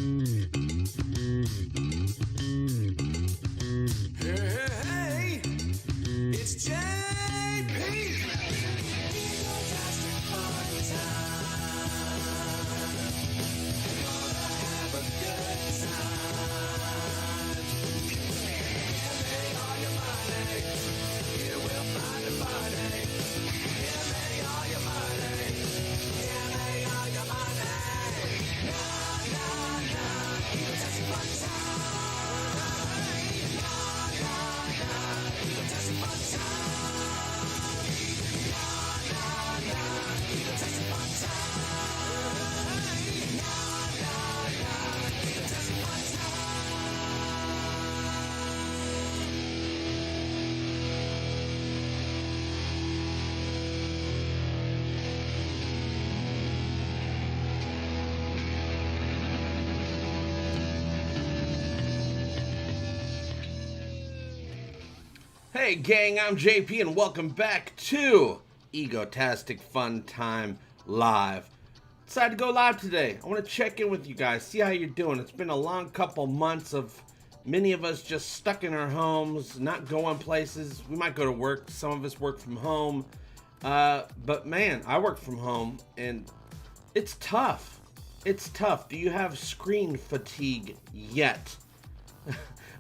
Hey, it's JP. Egotastic FunTime. Gonna have a good time. Give me all your money. You will find it funny. Give me all your money. Give me all your money. Nah, nah, nah. Egotastic FunTime. Hey gang, I'm JP and welcome back to Egotastic FunTime Live. Decided to go live today. I want to check in with you guys, see how you're doing. It's been a long couple months of many of us just stuck in our homes, not going places. We might go to work, some of us work from home. But man, I work from home and it's tough. It's tough. Do you have screen fatigue yet?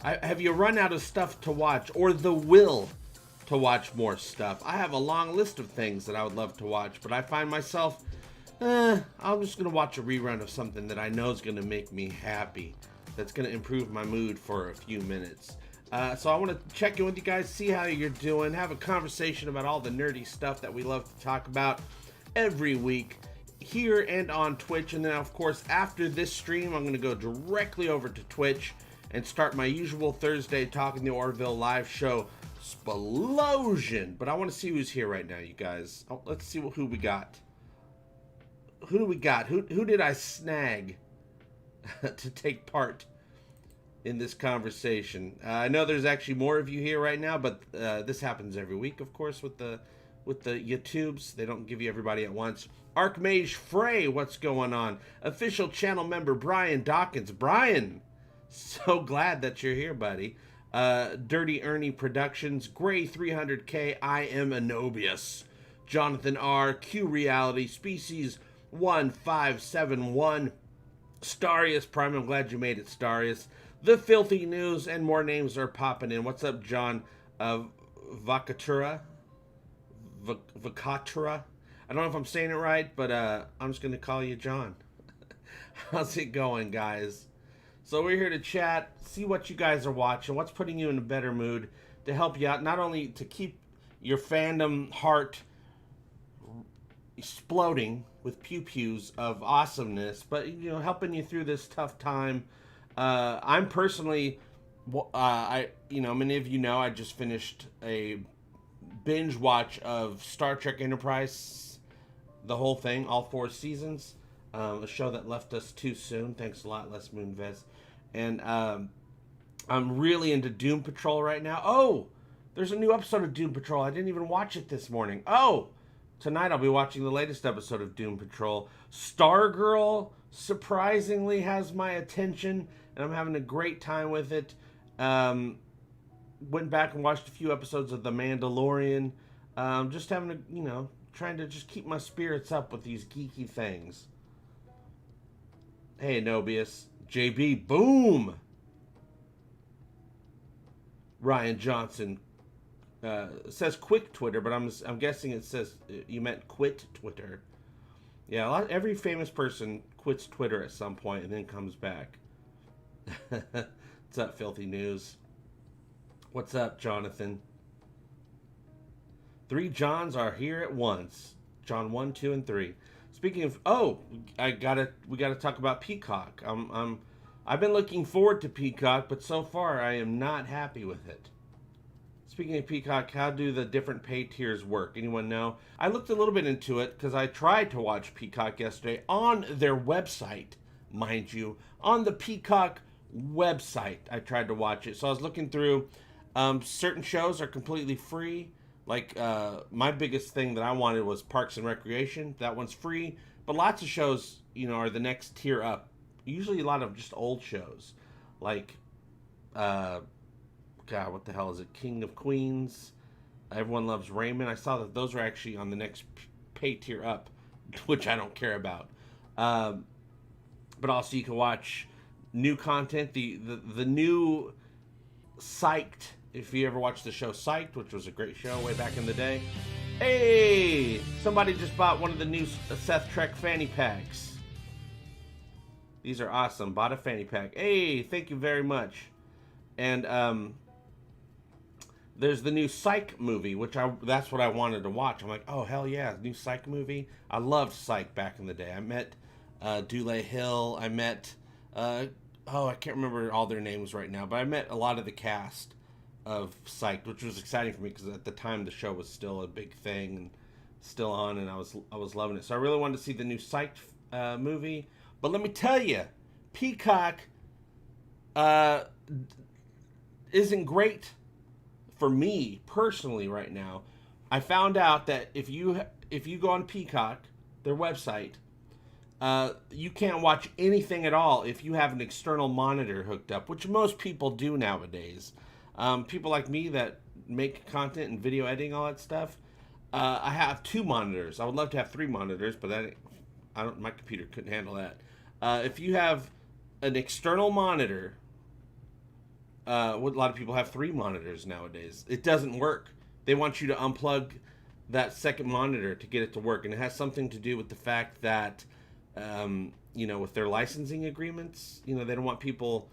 Have you run out of stuff to watch or the will to watch more stuff? I have a long list of things that I would love to watch, but I find myself, I'm just going to watch a rerun of something that I know is going to make me happy, that's going to improve my mood for a few minutes. So I want to check in with you guys, see how you're doing, have a conversation about all the nerdy stuff that we love to talk about every week here and on Twitch. And then, of course, after this stream, I'm going to go directly over to Twitch and start my usual Thursday Talking the Orville live show, Splosion. But I want to see who's here right now, you guys. Oh, let's see who we got. Who do we got? Who did I snag to take part in this conversation? I know there's actually more of you here right now, but this happens every week, of course, with the YouTubes. They don't give you everybody at once. Archmage Frey, what's going on? Official channel member Brian Dawkins. Brian, so glad that you're here, buddy. Dirty Ernie Productions, Gray 300K, I am Anobius, Jonathan R, Q Reality, Species 1571, Starius Prime, I'm glad you made it, Starius. The Filthy News, and more names are popping in. What's up, John? Vacatura? Vacatura? I don't know if I'm saying it right, but I'm just going to call you John. How's it going, guys? So we're here to chat, see what you guys are watching, what's putting you in a better mood, to help you out, not only to keep your fandom heart exploding with pew-pews of awesomeness, but, you know, helping you through this tough time. I'm personally, many of you know, I just finished a binge watch of Star Trek Enterprise, the whole thing, all 4 seasons. A show that left us too soon. Thanks a lot, Les Moonves. And I'm really into Doom Patrol right now. Oh, there's a new episode of Doom Patrol. I didn't even watch it this morning. Oh, tonight I'll be watching the latest episode of Doom Patrol. Stargirl surprisingly has my attention, and I'm having a great time with it. Went back and watched a few episodes of The Mandalorian. Just having a, trying to just keep my spirits up with these geeky things. Hey, Anobius. JB, boom! Ryan Johnson says quick Twitter, but I'm guessing it says you meant quit Twitter. Yeah, every famous person quits Twitter at some point and then comes back. What's up, Filthy News? What's up, Jonathan? 3 Johns are here at once. John 1, 2, and 3. Speaking of, we gotta talk about Peacock. I've been looking forward to Peacock, but so far I am not happy with it. Speaking of Peacock, how do the different pay tiers work? Anyone know? I looked a little bit into it because I tried to watch Peacock yesterday on their website, mind you, on the Peacock website. I tried to watch it, so I was looking through. Certain shows are completely free. Like, my biggest thing that I wanted was Parks and Recreation. That one's free. But lots of shows, are the next tier up. usually a lot of just old shows, like, God, what the hell is it? King of Queens. Everyone Loves Raymond. I saw that those are actually on the next pay tier up, which I don't care about. But also you can watch new content. The new Psyched. If you ever watched the show Psyched, which was a great show way back in the day. Hey, somebody just bought one of the new Seth Trek fanny packs. These are awesome. Bought a fanny pack. Hey, thank you very much. And there's the new Psych movie, that's what I wanted to watch. I'm like, oh hell yeah, new Psych movie. I loved Psych back in the day. I met Dule Hill. I met I can't remember all their names right now, but I met a lot of the cast of Psych, which was exciting for me because at the time the show was still a big thing and still on, and I was loving it. So I really wanted to see the new Psych movie. But let me tell you, Peacock isn't great for me personally right now. I found out that if you go on Peacock, their website, you can't watch anything at all if you have an external monitor hooked up, which most people do nowadays. People like me that make content and video editing, all that stuff. I have 2 monitors. I would love to have 3 monitors, but my computer couldn't handle that. If you have an external monitor, a lot of people have 3 monitors nowadays. It doesn't work. They want you to unplug that second monitor to get it to work, and it has something to do with the fact that, with their licensing agreements, they don't want people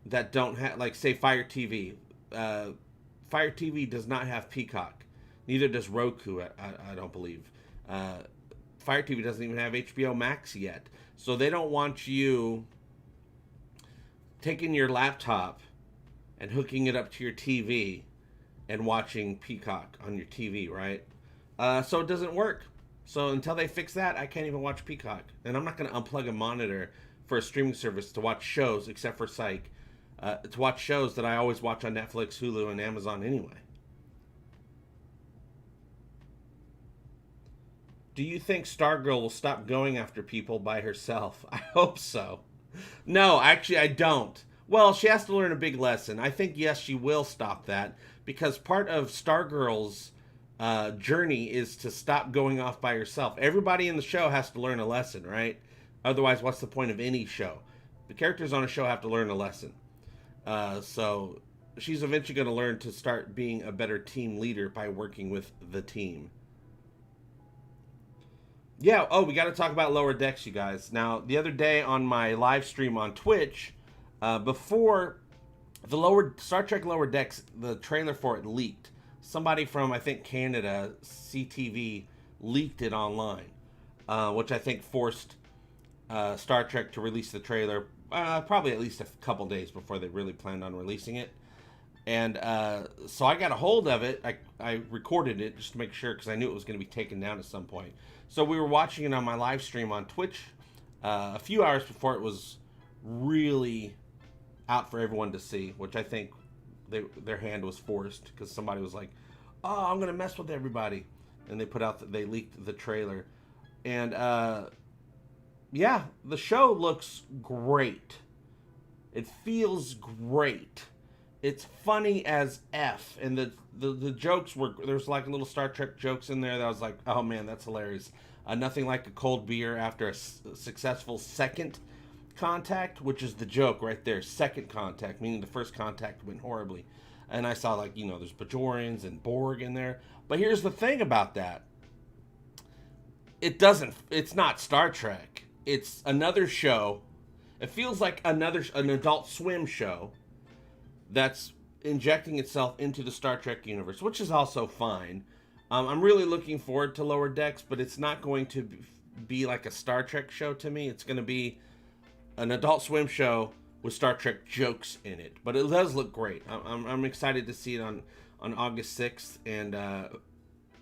that don't have, like, say, Fire TV. Fire TV does not have Peacock. Neither does Roku, I don't believe. Fire TV doesn't even have HBO Max yet. So they don't want you taking your laptop and hooking it up to your TV and watching Peacock on your TV, right? So it doesn't work. So until they fix that, I can't even watch Peacock. And I'm not going to unplug a monitor for a streaming service to watch shows, except for Psych, to watch shows that I always watch on Netflix, Hulu, and Amazon anyway. Do you think Stargirl will stop going after people by herself? I hope so. No, actually, I don't. Well, she has to learn a big lesson. I think, yes, she will stop that, because part of Stargirl's journey is to stop going off by herself. Everybody in the show has to learn a lesson, right? Otherwise, what's the point of any show? The characters on a show have to learn a lesson. So she's eventually going to learn to start being a better team leader by working with the team. Yeah, we got to talk about Lower Decks, you guys. Now, the other day on my live stream on Twitch, before the Star Trek Lower Decks, the trailer for it leaked. Somebody from, I think, Canada, CTV, leaked it online, which I think forced Star Trek to release the trailer probably at least a couple days before they really planned on releasing it. And so I got a hold of it. I recorded it just to make sure, because I knew it was going to be taken down at some point. So we were watching it on my live stream on Twitch a few hours before it was really out for everyone to see, which I think their hand was forced, because somebody was like, "Oh, I'm going to mess with everybody," and they leaked the trailer. And yeah, the show looks great. It feels great. It's funny as F, and the jokes there's like little Star Trek jokes in there that I was like, oh man, that's hilarious. Nothing like a cold beer after a successful second contact, which is the joke right there. Second contact, meaning the first contact went horribly. And I saw, like, there's Bajorans and Borg in there. But here's the thing about that. It's not Star Trek. It's another show. It feels like an Adult Swim show that's injecting itself into the Star Trek universe, which is also fine. I'm really looking forward to Lower Decks, but it's not going to be like a Star Trek show to me. It's going to be an Adult Swim show with Star Trek jokes in it. But it does look great. I'm excited to see it on August 6th, and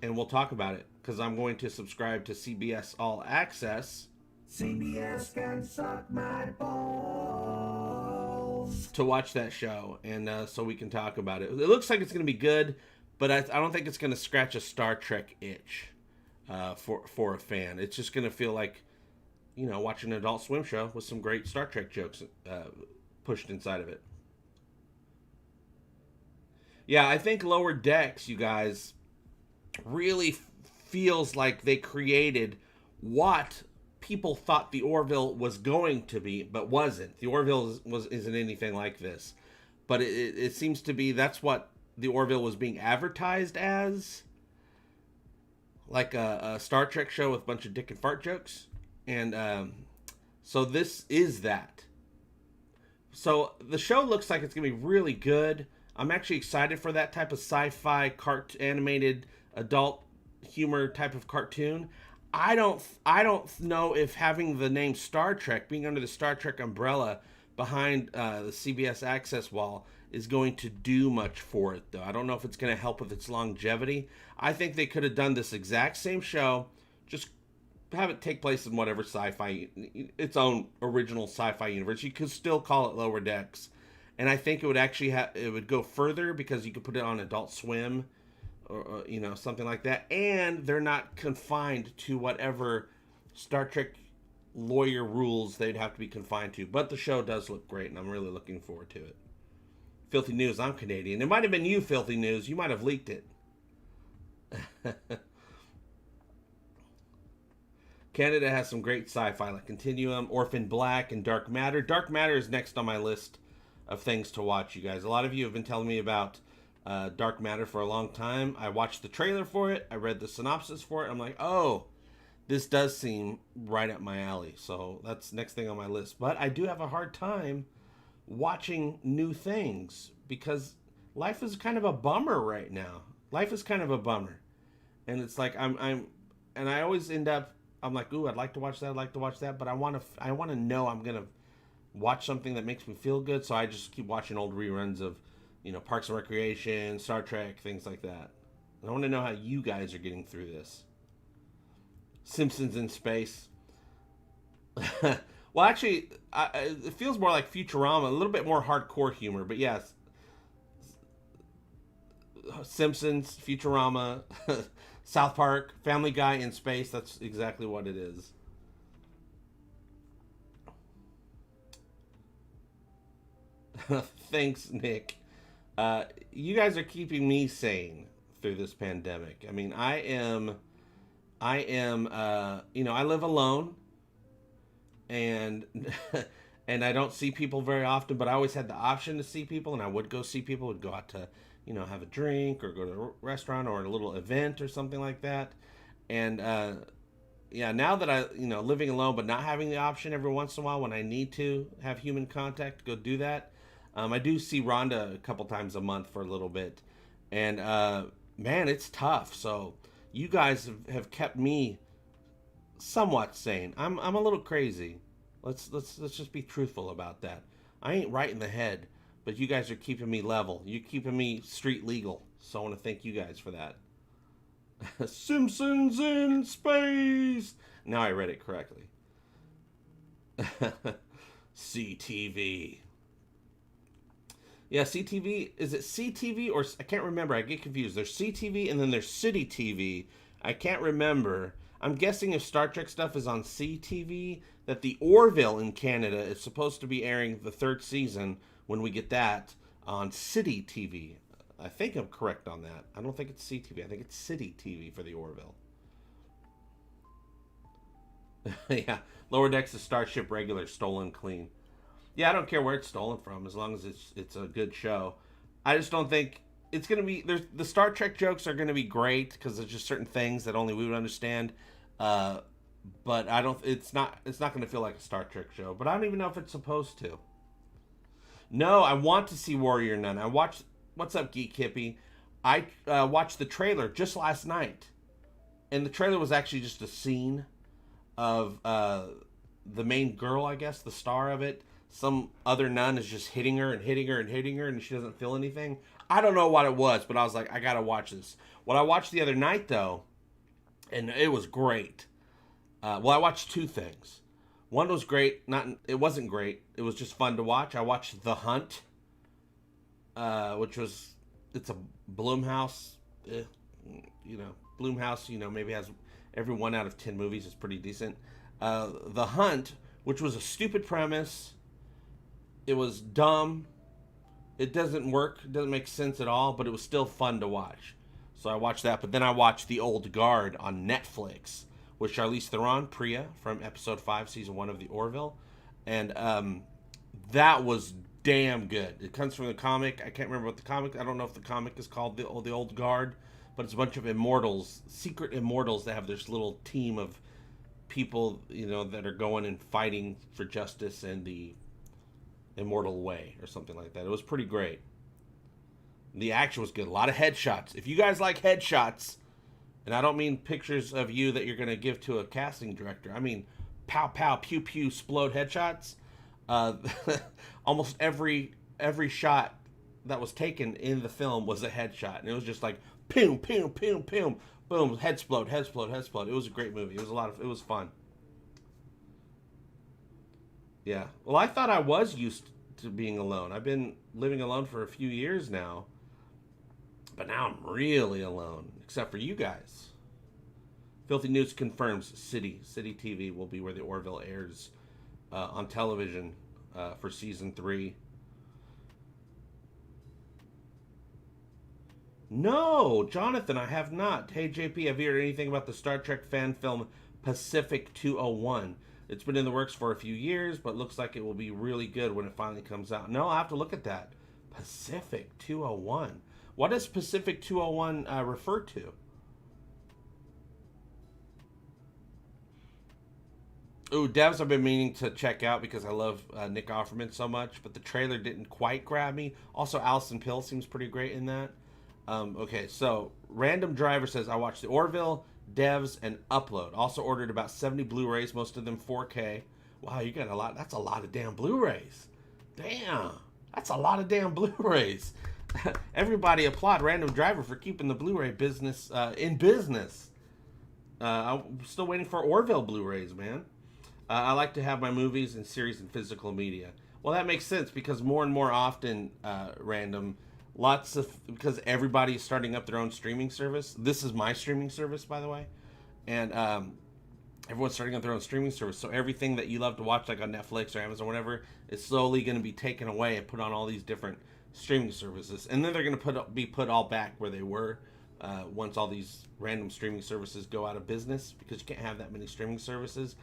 we'll talk about it, because I'm going to subscribe to CBS All Access. CBS can suck my balls. To watch that show, and so we can talk about it. It looks like it's going to be good, but I don't think it's going to scratch a Star Trek itch for a fan. It's just going to feel like watch an Adult Swim show with some great Star Trek jokes pushed inside of it. Yeah, I think Lower Decks, you guys, really feels like they created what people thought the Orville was going to be, but wasn't. The Orville isn't anything like this, but it seems to be that's what the Orville was being advertised as, like a Star Trek show with a bunch of dick and fart jokes, and so this is that. So the show looks like it's gonna be really good. I'm actually excited for that type of sci-fi animated adult humor type of cartoon. I don't know if having the name Star Trek, being under the Star Trek umbrella behind the CBS Access wall, is going to do much for it, though. I don't know if it's going to help with its longevity. I think they could have done this exact same show, just have it take place in whatever sci-fi, its own original sci-fi universe. You could still call it Lower Decks, and I think it would actually it would go further because you could put it on Adult Swim, or something like that, and they're not confined to whatever Star Trek lawyer rules they'd have to be confined to. But the show does look great, and I'm really looking forward to it. Filthy News, I'm Canadian. It might have been you, Filthy News. You might have leaked it. Canada has some great sci-fi like Continuum, Orphan Black, and Dark Matter. Dark Matter is next on my list of things to watch, you guys. A lot of you have been telling me about Dark Matter for a long time. I watched the trailer for it. I read the synopsis for it. I'm like, oh, this does seem right up my alley. So that's next thing on my list. But I do have a hard time watching new things because life is kind of a bummer right now. Life is kind of a bummer. And it's like and I always end up, I'm like, ooh, I'd like to watch that, but I want to know I'm going to watch something that makes me feel good, so I just keep watching old reruns of, Parks and Recreation, Star Trek, things like that. And I want to know how you guys are getting through this. Simpsons in space. Well, actually, it feels more like Futurama, a little bit more hardcore humor, but yes. Simpsons, Futurama, South Park, Family Guy in space, that's exactly what it is. Thanks, Nick. You guys are keeping me sane through this pandemic. I mean, I am, I live alone, and and I don't see people very often, but I always had the option to see people, and I would go see people, would go out to, have a drink or go to a restaurant or a little event or something like that. And, yeah, now that I, living alone, but not having the option every once in a while when I need to have human contact, go do that. I do see Rhonda a couple times a month for a little bit, and man, it's tough. So you guys have kept me somewhat sane. I'm a little crazy. Let's just be truthful about that. I ain't right in the head, but you guys are keeping me level. You're keeping me street legal. So I want to thank you guys for that. Simpsons in space. Now I read it correctly. CTV. Yeah, CTV. Is it CTV or I can't remember. I get confused. There's CTV and then there's City TV. I can't remember. I'm guessing if Star Trek stuff is on CTV, that the Orville in Canada is supposed to be airing the third season when we get that on City TV. I think I'm correct on that. I don't think it's CTV. I think it's City TV for the Orville. Yeah, Lower Decks is Starship Regular, stolen clean. Yeah, I don't care where it's stolen from, as long as it's a good show. I just don't think it's gonna be. The Star Trek jokes are gonna be great because there's just certain things that only we would understand. But I don't. It's not gonna feel like a Star Trek show. But I don't even know if it's supposed to. No, I want to see Warrior Nun. I watched. What's up, Geek Hippie? I watched the trailer just last night, and the trailer was actually just a scene of the main girl, I guess, the star of it. Some other nun is just hitting her and hitting her and hitting her, and she doesn't feel anything. I don't know what it was, but I was like, I gotta watch this. What I watched the other night, though, and it was great. Well, I watched two things. One was great. It wasn't great. It was just fun to watch. I watched The Hunt, which was, it's a Blumhouse. Blumhouse, maybe has every 1 out of 10 movies is pretty decent. The Hunt, which was a stupid premise. It was dumb. It doesn't work. It doesn't make sense at all, but it was still fun to watch. So I watched that, but then I watched The Old Guard on Netflix with Charlize Theron, Priya, from episode 5, season 1 of the Orville. And that was damn good. It comes from the comic. I can't remember what the comic, I don't know if the comic is called The Old Guard, but it's a bunch of immortals, secret immortals that have this little team of people, you know, that are going and fighting for justice in the immortal way or something like that. It was pretty great. The action was good. A lot of headshots. If you guys like headshots, and I don't mean pictures of you that you're going to give to a casting director. I mean pow pow pew pew explode headshots. Almost every shot that was taken in the film was a headshot, and it was just like boom, boom, boom, boom, boom, head explode, head explode, head explode. It was a great movie. It was fun. Yeah. Well, I thought I was used to being alone. I've been living alone for a few years now, but now I'm really alone, except for you guys. Filthy News confirms City TV will be where the Orville airs on television for season 3. No, Jonathan, I have not. Hey, JP, have you heard anything about the Star Trek fan film Pacific 201? It's been in the works for a few years, but looks like it will be really good when it finally comes out. No, I'll have to look at that. Pacific 201. What does Pacific 201 refer to? Ooh, Devs I've been meaning to check out because I love Nick Offerman so much, but the trailer didn't quite grab me. Also, Alison Pill seems pretty great in that. Okay, so Random Driver says, I watched the Orville, Devs, and Upload. Also ordered about 70 Blu-rays, most of them 4K. Wow, you got a lot. That's a lot of damn Blu-rays. Damn, that's a lot of damn Blu-rays. Everybody applaud Random Driver for keeping the Blu-ray business in business. I'm still waiting for Orville Blu-rays, man. I like to have my movies and series in physical media. Well, that makes sense because more and more often, Random, because everybody is starting up their own streaming service. This is my streaming service, by the way. And everyone's starting up their own streaming service. So everything that you love to watch, like on Netflix or Amazon or whatever, is slowly going to be taken away and put on all these different streaming services. And then they're going to be put all back where they were once all these random streaming services go out of business, because you can't have that many streaming services.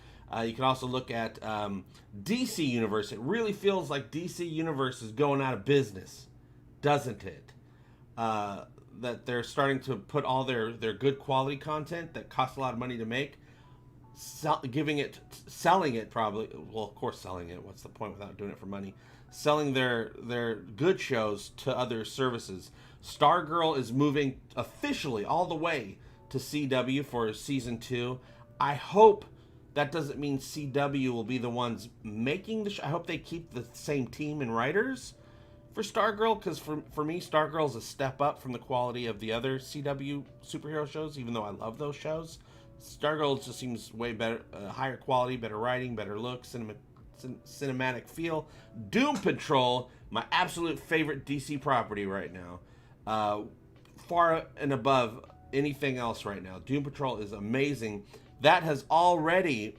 You can also look at DC Universe. It really feels like DC Universe is going out of business, doesn't it? That they're starting to put all their good quality content that costs a lot of money to make, selling it probably. Well, of course, selling it. What's the point without doing it for money? Selling their good shows to other services. Stargirl is moving officially all the way to CW for season 2. I hope that doesn't mean CW will be the ones making the show. I hope they keep the same team and writers for Stargirl, because for me, Stargirl is a step up from the quality of the other CW superhero shows, even though I love those shows. Stargirl just seems way better, higher quality, better writing, better look, cinematic feel. Doom Patrol, my absolute favorite DC property right now. Far and above anything else right now. Doom Patrol is amazing. That has already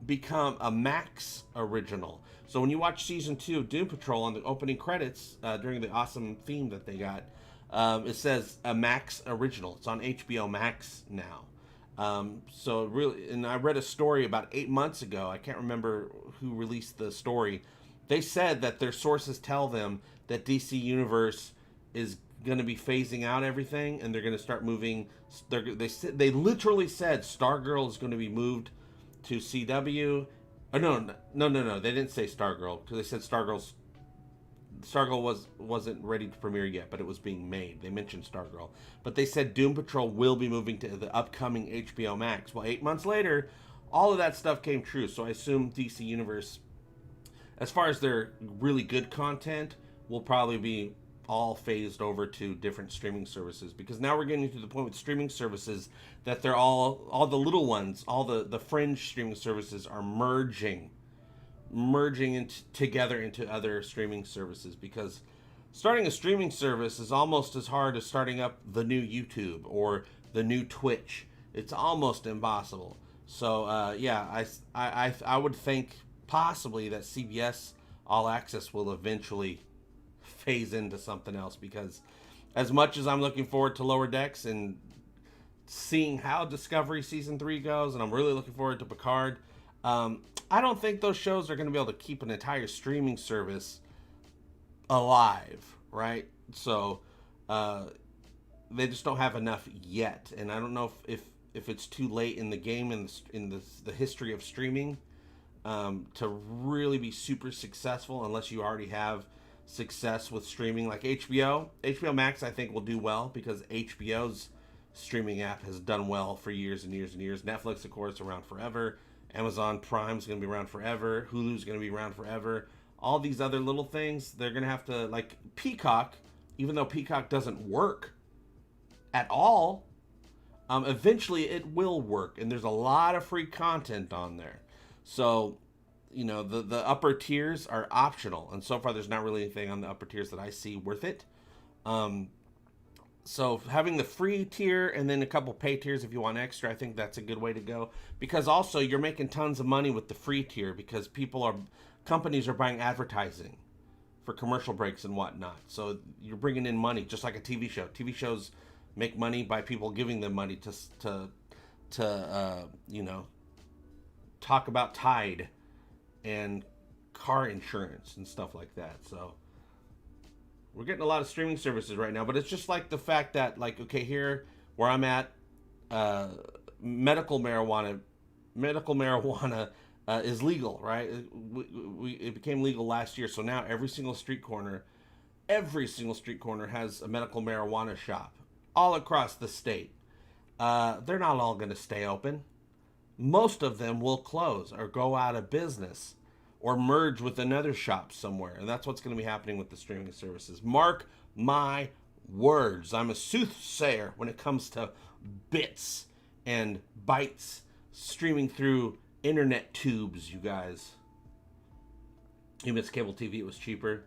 become a Max original. So when you watch season 2 of Doom Patrol, on the opening credits, during the awesome theme that they got, it says a Max original. It's on HBO Max now. So really, and I read a story about 8 months ago. I can't remember who released the story. They said that their sources tell them that DC Universe is going to be phasing out everything, and they're going to start moving. They literally said Stargirl is going to be moved to CW. Oh, no. They didn't say Stargirl, because they said Stargirl wasn't ready to premiere yet, but it was being made. They mentioned Stargirl, but they said Doom Patrol will be moving to the upcoming HBO Max. Well, 8 months later, all of that stuff came true. So I assume DC Universe, as far as their really good content, will probably be all phased over to different streaming services, because now we're getting to the point with streaming services that they're all the little ones, all the fringe streaming services are merging together into other streaming services, because starting a streaming service is almost as hard as starting up the new YouTube or the new Twitch. It's almost impossible. So yeah, I would think possibly that CBS All Access will eventually phase into something else, because as much as I'm looking forward to Lower Decks and seeing how Discovery season 3 goes, and I'm really looking forward to Picard, I don't think those shows are going to be able to keep an entire streaming service alive, right? So uh, they just don't have enough yet, and I don't know if it's too late in the game, in the history of streaming, to really be super successful, unless you already have success with streaming like HBO Max. I think will do well because HBO's streaming app has done well for years and years and years. Netflix, of course, around forever. Amazon Prime's going to be around forever. Hulu's going to be around forever. All these other little things, they're going to have to, like Peacock, even though Peacock doesn't work at all, eventually it will work. And there's a lot of free content on there. So, the upper tiers are optional. And so far, there's not really anything on the upper tiers that I see worth it. So having the free tier and then a couple pay tiers if you want extra, I think that's a good way to go. Because also you're making tons of money with the free tier, because companies are buying advertising for commercial breaks and whatnot. So you're bringing in money, just like a TV show. TV shows make money by people giving them money to talk about Tide and car insurance and stuff like that. So we're getting a lot of streaming services right now, but it's just like the fact that, like, okay, here where I'm at, medical marijuana is legal, right? It became legal last year, so now every single street corner has a medical marijuana shop all across the state. They're not all going to stay open. Most of them will close or go out of business or merge with another shop somewhere. And that's what's going to be happening with the streaming services. Mark my words. I'm a soothsayer when it comes to bits and bytes streaming through internet tubes, you guys. You miss cable TV, it was cheaper.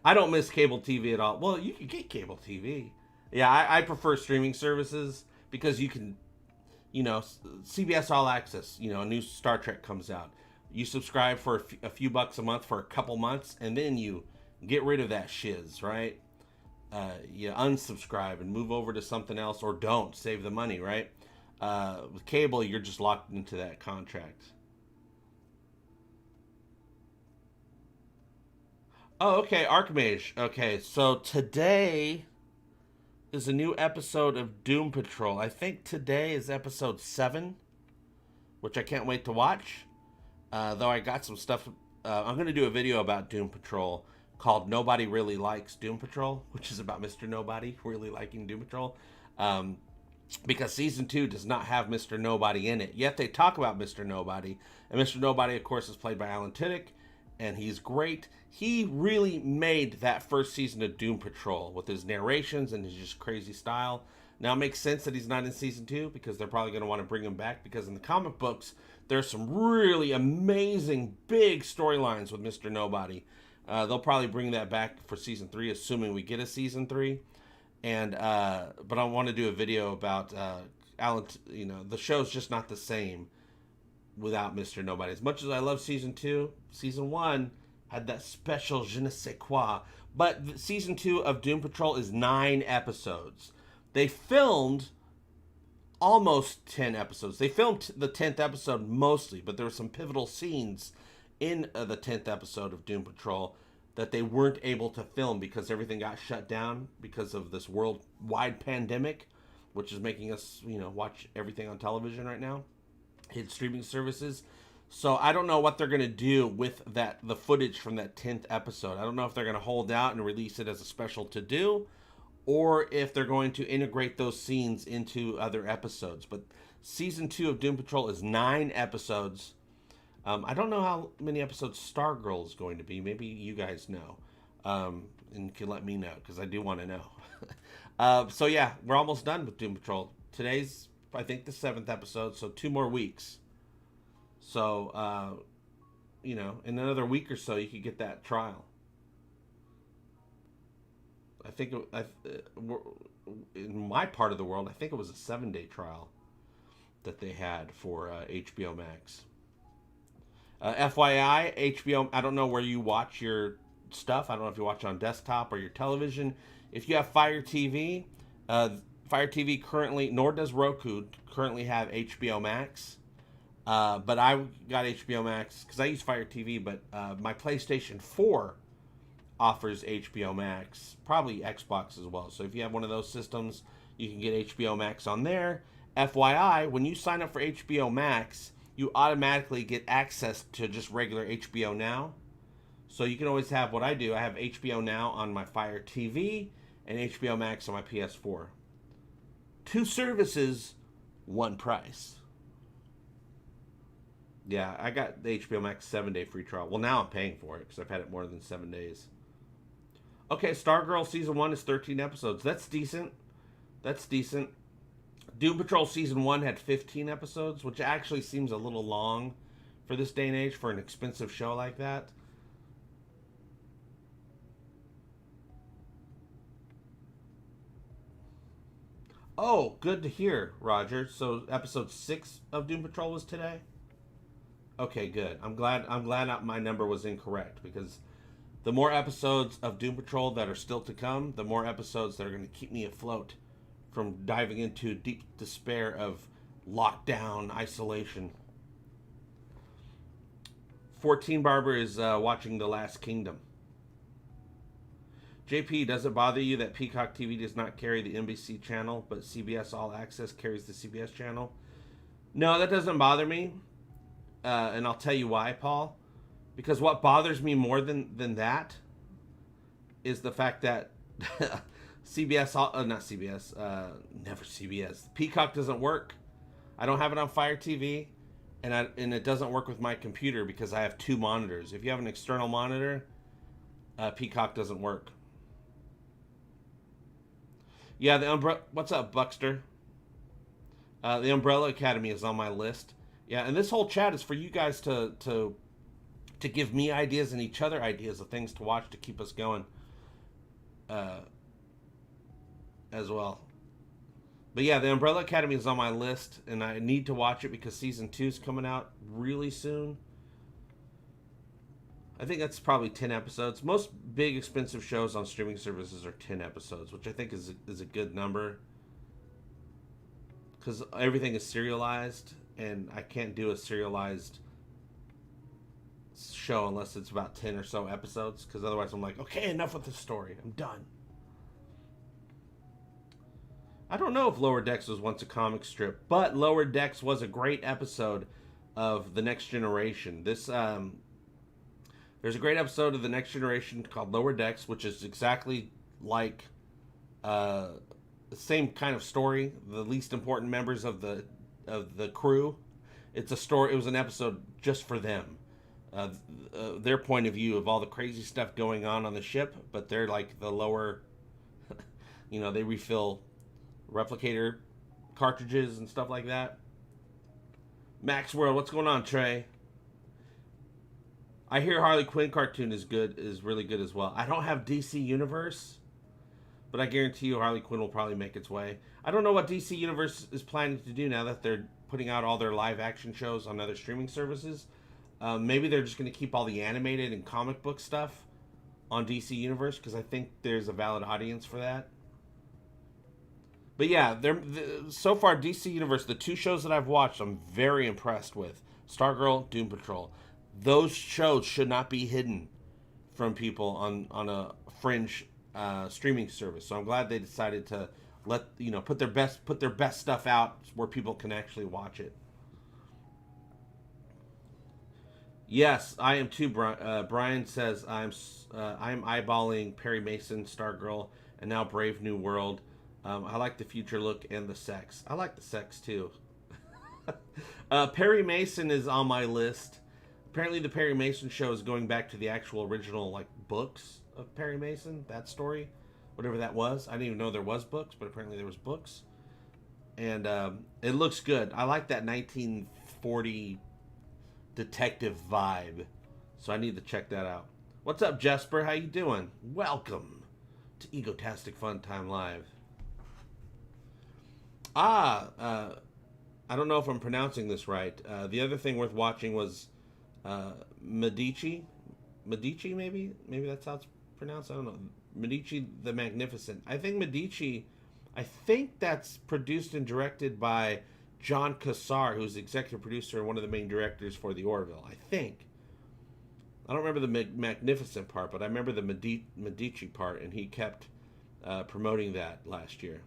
I don't miss cable TV at all. Well, you can get cable TV. Yeah, I prefer streaming services because you can, CBS All Access, a new Star Trek comes out. You subscribe for a few bucks a month for a couple months, and then you get rid of that shiz, right? You unsubscribe and move over to something else, or don't save the money, right? With cable, you're just locked into that contract. Oh, okay, Archmage. Okay, so today is a new episode of Doom Patrol. I think today is episode 7, which I can't wait to watch. Though I got some stuff. I'm going to do a video about Doom Patrol called Nobody Really Likes Doom Patrol, which is about Mr. Nobody really liking Doom Patrol. Because season 2 does not have Mr. Nobody in it. Yet they talk about Mr. Nobody. And Mr. Nobody, of course, is played by Alan Tudyk. And he's great. He really made that first season of Doom Patrol with his narrations and his just crazy style. Now, it makes sense that he's not in season 2 because they're probably going to want to bring him back, because in the comic books, there's some really amazing big storylines with Mr. Nobody. They'll probably bring that back for season 3, assuming we get a season 3. And but I want to do a video about Alan. The show's just not the same without Mr. Nobody. As much as I love season 2, season 1 had that special je ne sais quoi. But season 2 of Doom Patrol is 9 episodes. They filmed almost 10 episodes. They filmed the 10th episode mostly, but there were some pivotal scenes in the 10th episode of Doom Patrol that they weren't able to film because everything got shut down because of this worldwide pandemic, which is making us, watch everything on television right now, hit streaming services. So I don't know what they're going to do with the footage from that 10th episode. I don't know if they're going to hold out and release it as a special to do, or if they're going to integrate those scenes into other episodes. But season 2 of Doom Patrol is 9 episodes. I don't know how many episodes Stargirl is going to be. Maybe you guys know, and can let me know, because I do want to know. So yeah, we're almost done with Doom Patrol. Today's, I think, the 7th episode, so 2 more weeks. So, in another week or so, you could get that trial. I think in my part of the world, I think it was a 7-day trial. that they had for HBO Max. FYI, HBO, I don't know where you watch your stuff. I don't know if you watch on desktop or your television. If you have Fire TV, Fire TV currently, nor does Roku, currently have HBO Max. But I got HBO Max because I use Fire TV, but my PlayStation 4 offers HBO Max, probably Xbox as well. So if you have one of those systems, you can get HBO Max on there. FYI, when you sign up for HBO Max, you automatically get access to just regular HBO Now. So you can always have what I do. I have HBO Now on my Fire TV and HBO Max on my PS4. 2 services, 1 price. Yeah, I got the HBO Max 7-day free trial. Well, now I'm paying for it because I've had it more than 7 days. Okay, Stargirl Season 1 is 13 episodes. That's decent. That's decent. Doom Patrol Season 1 had 15 episodes, which actually seems a little long for this day and age for an expensive show like that. Oh, good to hear, Roger. So episode 6 of Doom Patrol was today? Okay, good. I'm glad my number was incorrect, because the more episodes of Doom Patrol that are still to come, the more episodes that are going to keep me afloat from diving into deep despair of lockdown isolation. 14 Barber is watching The Last Kingdom. JP, does it bother you that Peacock TV does not carry the NBC channel, but CBS All Access carries the CBS channel? No, that doesn't bother me. And I'll tell you why, Paul. Because what bothers me more than that is the fact that CBS, not CBS, never CBS. Peacock doesn't work. I don't have it on Fire TV, and it doesn't work with my computer because I have 2 monitors. If you have an external monitor, Peacock doesn't work. Yeah, what's up, Buckster? The Umbrella Academy is on my list. Yeah, and this whole chat is for you guys to give me ideas and each other ideas of things to watch to keep us going. As well. But yeah, the Umbrella Academy is on my list, and I need to watch it because season 2 is coming out really soon. I think that's probably 10 episodes. Most big expensive shows on streaming services are 10 episodes, which I think is a good number, because everything is serialized, and I can't do a serialized show unless it's about 10 or so episodes, because otherwise I'm like, okay, enough with the story. I'm done. I don't know if Lower Decks was once a comic strip, but Lower Decks was a great episode of The Next Generation. There's a great episode of The Next Generation called Lower Decks, which is exactly like the same kind of story. The least important members of the crew. It's a story. It was an episode just for them, their point of view of all the crazy stuff going on the ship. But they're like the lower, they refill replicator cartridges and stuff like that. Max World, what's going on, Trey? I hear Harley Quinn cartoon is really good as well. I don't have DC Universe, but I guarantee you Harley Quinn will probably make its way. I don't know what DC Universe is planning to do now that they're putting out all their live action shows on other streaming services. Maybe they're just going to keep all the animated and comic book stuff on DC Universe, because I think there's a valid audience for that. But yeah, so far DC Universe, the 2 shows that I've watched, I'm very impressed with. Stargirl, Doom Patrol. Those shows should not be hidden from people on a fringe streaming service. So I'm glad they decided to put their best stuff out where people can actually watch it. Yes, I am too. Brian says I'm eyeballing Perry Mason, Stargirl, and now Brave New World. I like the future look and the sex. I like the sex too. Perry Mason is on my list. Apparently the Perry Mason show is going back to the actual original books of Perry Mason, that story, whatever that was. I didn't even know there was books, but apparently there was books. And it looks good. I like that 1940 detective vibe. So I need to check that out. What's up, Jesper? How you doing? Welcome to Egotastic FunTime Live. I don't know if I'm pronouncing this right. The other thing worth watching was Medici. Medici, maybe? Maybe that's how it's pronounced. I don't know. Medici the Magnificent. I think that's produced and directed by John Cassar, who's the executive producer and one of the main directors for the Orville. I think. I don't remember the Magnificent part, but I remember the Medici part, and he kept promoting that last year.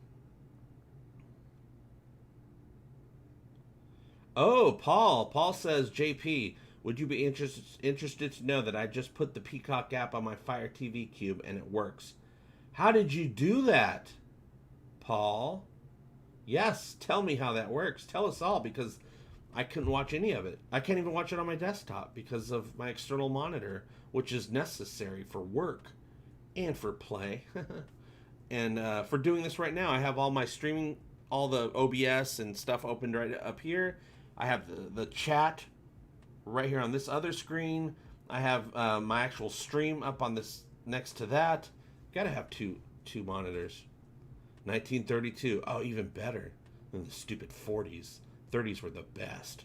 Oh, Paul. Paul says, JP, would you be interested to know that I just put the Peacock app on my Fire TV Cube and it works? How did you do that, Paul? Yes, tell me how that works. Tell us all, because I couldn't watch any of it. I can't even watch it on my desktop because of my external monitor, which is necessary for work and for play. And for doing this right now, I have all my streaming, all the OBS and stuff opened right up here. I have the chat right here on this other screen. I have my actual stream up on this next to that. Gotta have two monitors. 1932. Oh, even better than the stupid 40s. 30s were the best.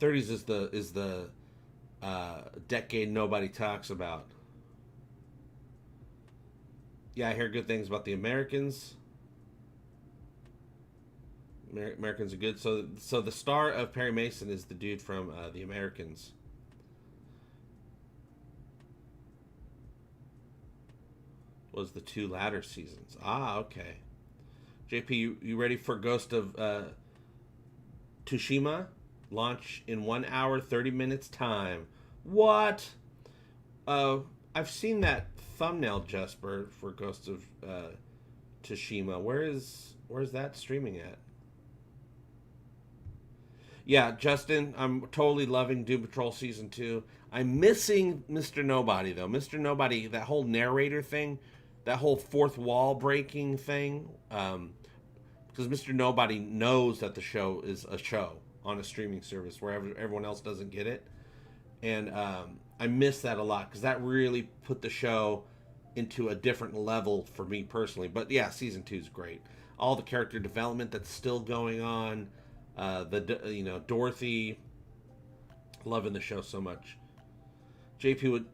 30s is the decade nobody talks about. Yeah, I hear good things about the Americans. Americans are good. So the star of Perry Mason is the dude from the Americans. Was the two latter seasons. Ah, okay. JP, you ready for Ghost of Tsushima? Launch in 1 hour, 30 minutes time. What? I've seen that thumbnail, Jesper, for Ghost of Tsushima. Where's that streaming at? Yeah, Justin, I'm totally loving Doom Patrol Season 2. I'm missing Mr. Nobody, though. Mr. Nobody, that whole narrator thing, that whole fourth wall breaking thing, because Mr. Nobody knows that the show is a show on a streaming service where everyone else doesn't get it. And I miss that a lot because that really put the show into a different level for me personally. But yeah, Season 2 is great. All the character development that's still going on. Dorothy, loving the show so much. JP would,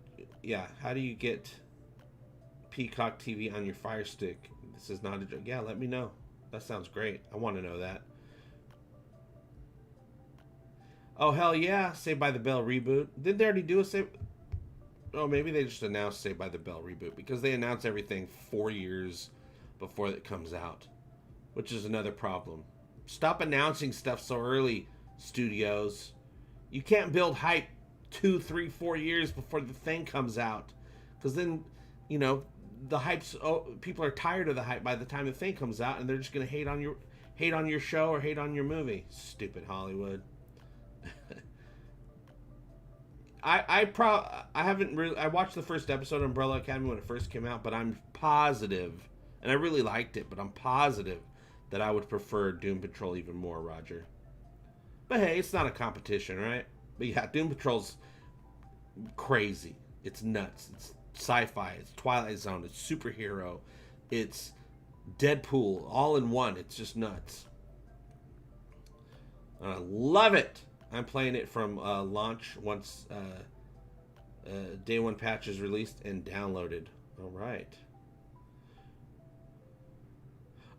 yeah. How do you get Peacock TV on your Fire Stick? This is not a joke. Yeah, let me know. That sounds great. I want to know that. Oh hell yeah! Saved by the Bell reboot. Did they already do a Save? Oh, maybe they just announced Saved by the Bell reboot because they announce everything 4 years before it comes out, which is another problem. Stop announcing stuff so early, studios. You can't build hype 2, 3, 4 years before the thing comes out. Because then, the hype's... Oh, people are tired of the hype by the time the thing comes out, and they're just going to hate on your show or hate on your movie. Stupid Hollywood. I watched the first episode of Umbrella Academy when it first came out, but I'm positive, and I really liked it, but I'm positive that I would prefer Doom Patrol even more, Roger. But hey, it's not a competition, right? But yeah, Doom Patrol's crazy. It's nuts. It's sci-fi. It's Twilight Zone. It's superhero. It's Deadpool. All in one. It's just nuts. I love it. I'm playing it from launch once day one patch is released and downloaded. All right.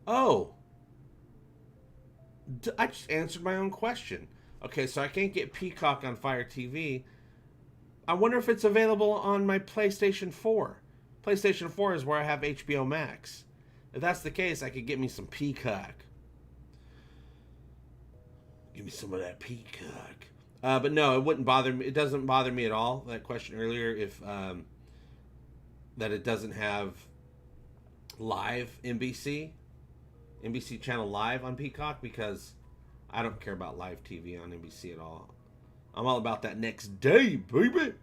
Oh. I just answered my own question. Okay, so I can't get Peacock on Fire TV. I wonder if it's available on my PlayStation 4. PlayStation 4 is where I have HBO Max. If that's the case, I could get me some Peacock. Give me some of that Peacock. But no, it wouldn't bother me. It doesn't bother me at all. That question earlier, if that it doesn't have live NBC channel live on Peacock, because I don't care about live TV on NBC at all. I'm all about that next day, baby.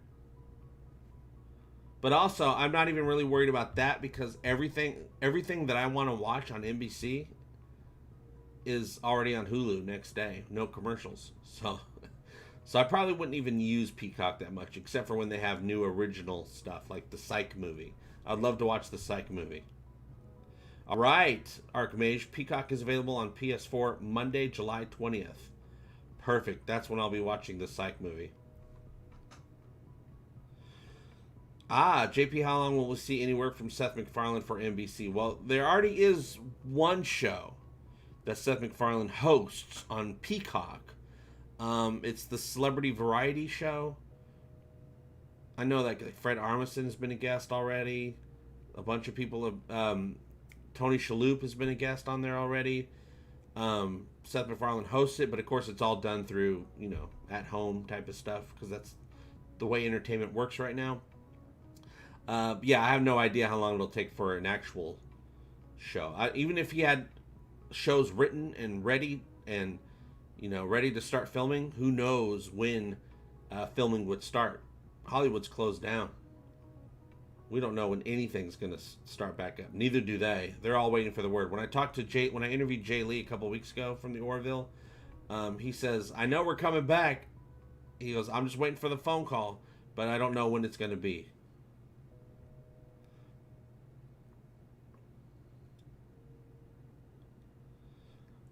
But also, I'm not even really worried about that because everything that I want to watch on NBC is already on Hulu next day. No commercials. So I probably wouldn't even use Peacock that much, except for when they have new original stuff like the Psych movie. I'd love to watch the Psych movie. All right, Archmage. Peacock is available on PS4 Monday, July 20th. Perfect. That's when I'll be watching the Psych movie. JP, how long will we see any work from Seth MacFarlane for NBC? Well, there already is one show that Seth MacFarlane hosts on Peacock. It's the Celebrity Variety Show. I know that Fred Armisen has been a guest already. A bunch of people have... Tony Shalhoub has been a guest on there already. Seth MacFarlane hosts it, but of course it's all done through, at home type of stuff, because that's the way entertainment works right now. I have no idea how long it'll take for an actual show. Even if he had shows written and ready and, ready to start filming, who knows when filming would start. Hollywood's closed down. We don't know when anything's going to start back up. Neither do they. They're all waiting for the word. When I interviewed Jay Lee a couple weeks ago from the Orville, he says, I know we're coming back. He goes, I'm just waiting for the phone call, but I don't know when it's going to be.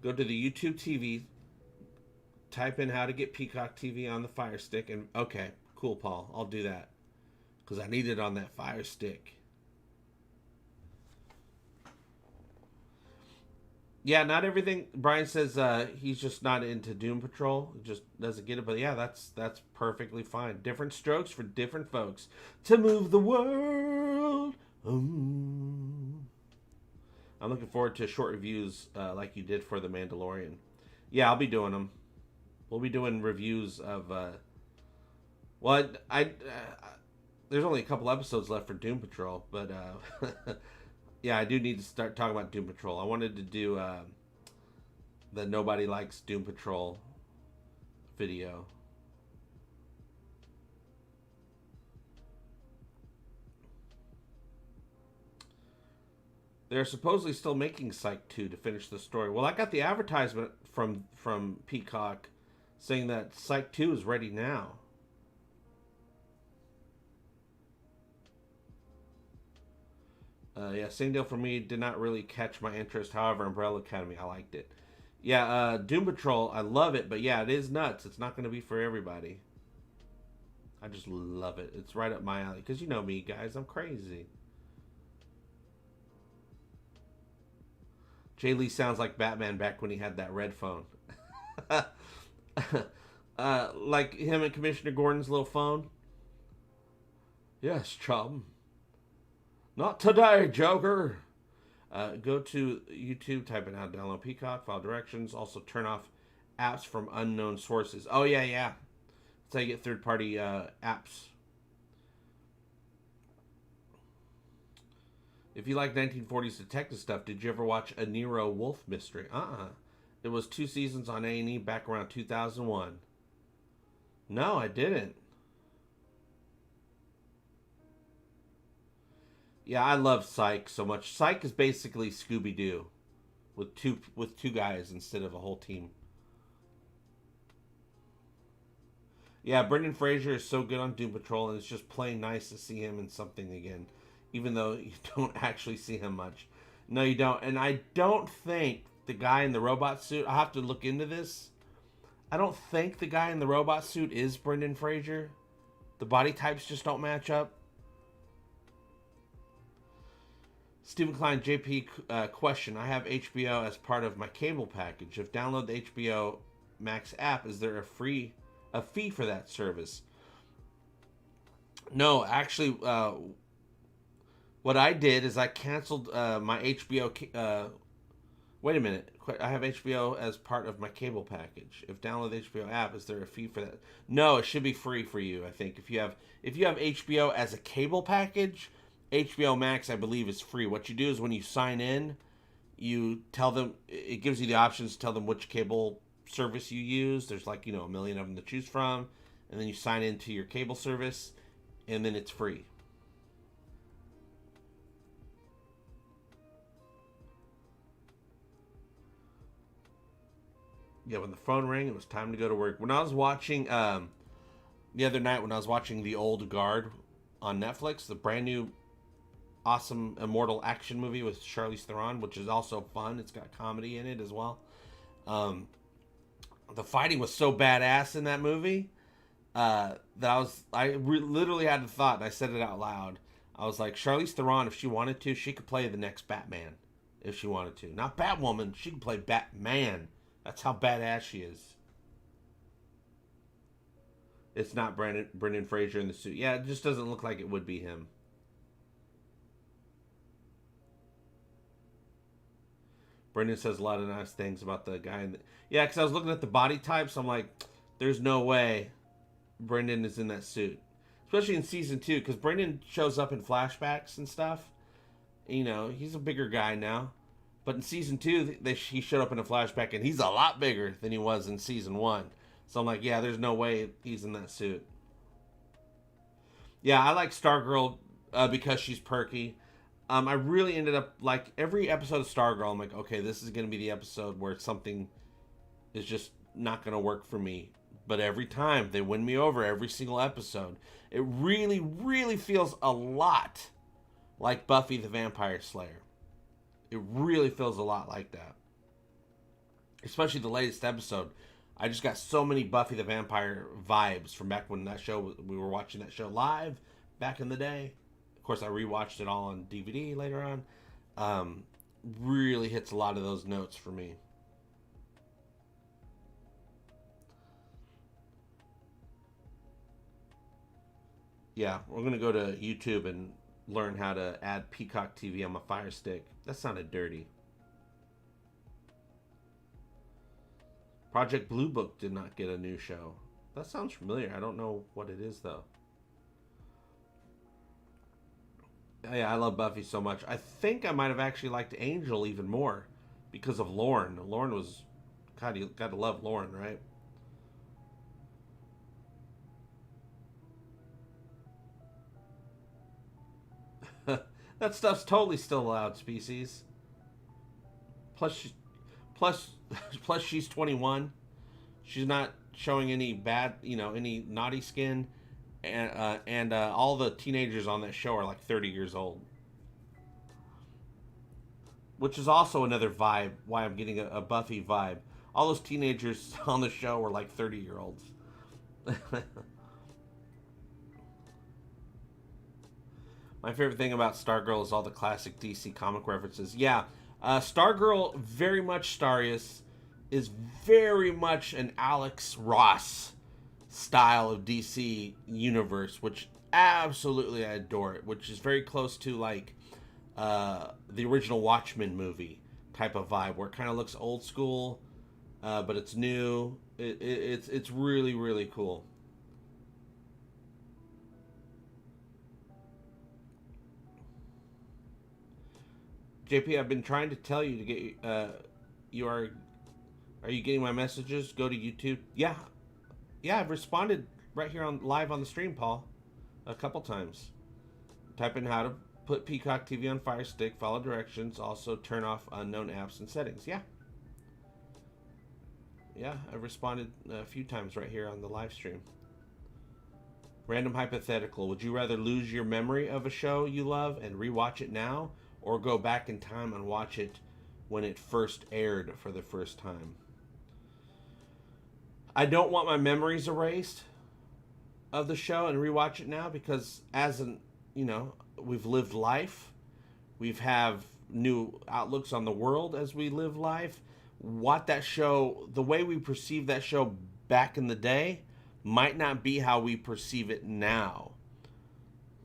Go to the YouTube TV, type in how to get Peacock TV on the Fire Stick, and okay, cool, Paul. I'll do that. Because I need it on that Fire Stick. Yeah, not everything. Brian says he's just not into Doom Patrol. He just doesn't get it. But yeah, that's perfectly fine. Different strokes for different folks. To move the world. I'm looking forward to short reviews like you did for The Mandalorian. Yeah, I'll be doing them. We'll be doing reviews of... there's only a couple episodes left for Doom Patrol, but yeah, I do need to start talking about Doom Patrol. I wanted to do the Nobody Likes Doom Patrol video. They're supposedly still making Psych 2 to finish the story. Well, I got the advertisement from Peacock saying that Psych 2 is ready now. Same deal for me. Did not really catch my interest. However, Umbrella Academy, I liked it. Yeah, Doom Patrol, I love it. But yeah, it is nuts. It's not going to be for everybody. I just love it. It's right up my alley. Because you know me, guys. I'm crazy. Jay Lee sounds like Batman back when he had that red phone. Like him and Commissioner Gordon's little phone. Yes, chum. Not today, Joker. Go to YouTube, type in how to download Peacock, file directions. Also turn off apps from unknown sources. Oh, yeah. That's how you get third-party apps. If you like 1940s detective stuff, did you ever watch A Nero Wolfe Mystery? It was 2 seasons on A&E back around 2001. No, I didn't. Yeah, I love Psych so much. Psych is basically Scooby-Doo with two guys instead of a whole team. Yeah, Brendan Fraser is so good on Doom Patrol, and it's just plain nice to see him in something again, even though you don't actually see him much. No, you don't. And I don't think the guy in the robot suit, I'll have to look into this. I don't think the guy in the robot suit is Brendan Fraser. The body types just don't match up. Stephen Klein, JP, question. I have HBO as part of my cable package. If download the HBO Max app, is there a fee for that service? No, actually, what I did is I canceled my HBO. Wait a minute. I have HBO as part of my cable package. If download the HBO app, is there a fee for that? No, it should be free for you, I think. If you have HBO as a cable package, HBO Max, I believe, is free. What you do is when you sign in, you tell them, it gives you the options to tell them which cable service you use. There's like, a million of them to choose from. And then you sign into your cable service, and then it's free. Yeah, when the phone rang, it was time to go to work. When I was watching, the other night when I was watching The Old Guard on Netflix, the brand new awesome immortal action movie with Charlize Theron, which is also fun. It's got comedy in it as well. Um, the fighting was so badass in that movie that literally had the thought, and I said it out loud. I was like, Charlize Theron, if she wanted to, she could play the next Batman. If she wanted to. Not Batwoman, she could play Batman. That's how badass she is. It's not Brendan Fraser in the suit. Yeah, it just doesn't look like it would be him. Brendan says a lot of nice things about the guy. Yeah, because I was looking at the body types. I'm like, there's no way Brendan is in that suit. Especially in season 2, because Brendan shows up in flashbacks and stuff. You know, he's a bigger guy now. But in season 2, he showed up in a flashback, and he's a lot bigger than he was in season 1. So I'm like, yeah, there's no way he's in that suit. Yeah, I like Stargirl because she's perky. I really ended up, like, every episode of Stargirl, I'm like, okay, this is going to be the episode where something is just not going to work for me. But every time, they win me over every single episode. It really, really feels a lot like Buffy the Vampire Slayer. It really feels a lot like that. Especially the latest episode. I just got so many Buffy the Vampire vibes from back when we were watching that show live back in the day. Of course, I rewatched it all on DVD later on. Really hits a lot of those notes for me. Yeah, we're going to go to YouTube and learn how to add Peacock TV on my Fire Stick. That sounded dirty. Project Blue Book did not get a new show. That sounds familiar. I don't know what it is, though. Yeah, I love Buffy so much. I think I might have actually liked Angel even more because of Lauren. Lauren was... God, you got to love Lauren, right? That stuff's totally still allowed, Species. Plus, plus, plus, she's 21. She's not showing any bad, any naughty skin, and all the teenagers on that show are like 30 years old, which is also another vibe. Why I'm getting a Buffy vibe. All those teenagers on the show were like 30-year-olds. My favorite thing about Stargirl is all the classic DC comic references. Yeah, Stargirl, very much Starius, is very much an Alex Ross style of DC universe, which absolutely I adore it, which is very close to like the original Watchmen movie type of vibe, where it kind of looks old school, but it's new. It's really, really cool. JP, I've been trying to tell you to get you are you getting my messages? Go to YouTube. Yeah, I've responded right here on live on the stream, Paul, a couple times. Type in how to put Peacock TV on Fire Stick. Follow directions. Also turn off unknown apps and settings. Yeah, I've responded a few times right here on the live stream. Random hypothetical. Would you rather lose your memory of a show you love and rewatch it now, or go back in time and watch it when it first aired for the first time? I don't want my memories erased of the show and rewatch it now, because we've lived life. We've have new outlooks on the world as we live life. What that show, the way we perceive that show back in the day might not be how we perceive it now.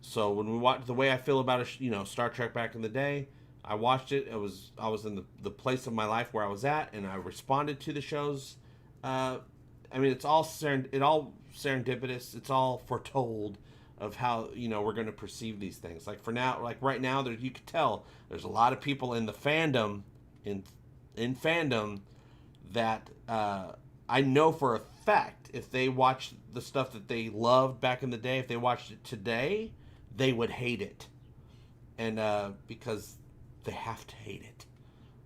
So when we watch, the way I feel about Star Trek back in the day, I watched it. I was in the place of my life where I was at, and I responded to the shows. It's all serendipitous. It's all foretold of how we're going to perceive these things. Like right now, you could tell there's a lot of people in the fandom in fandom that I know for a fact, if they watched the stuff that they loved back in the day, if they watched it today, they would hate it. And because they have to hate it.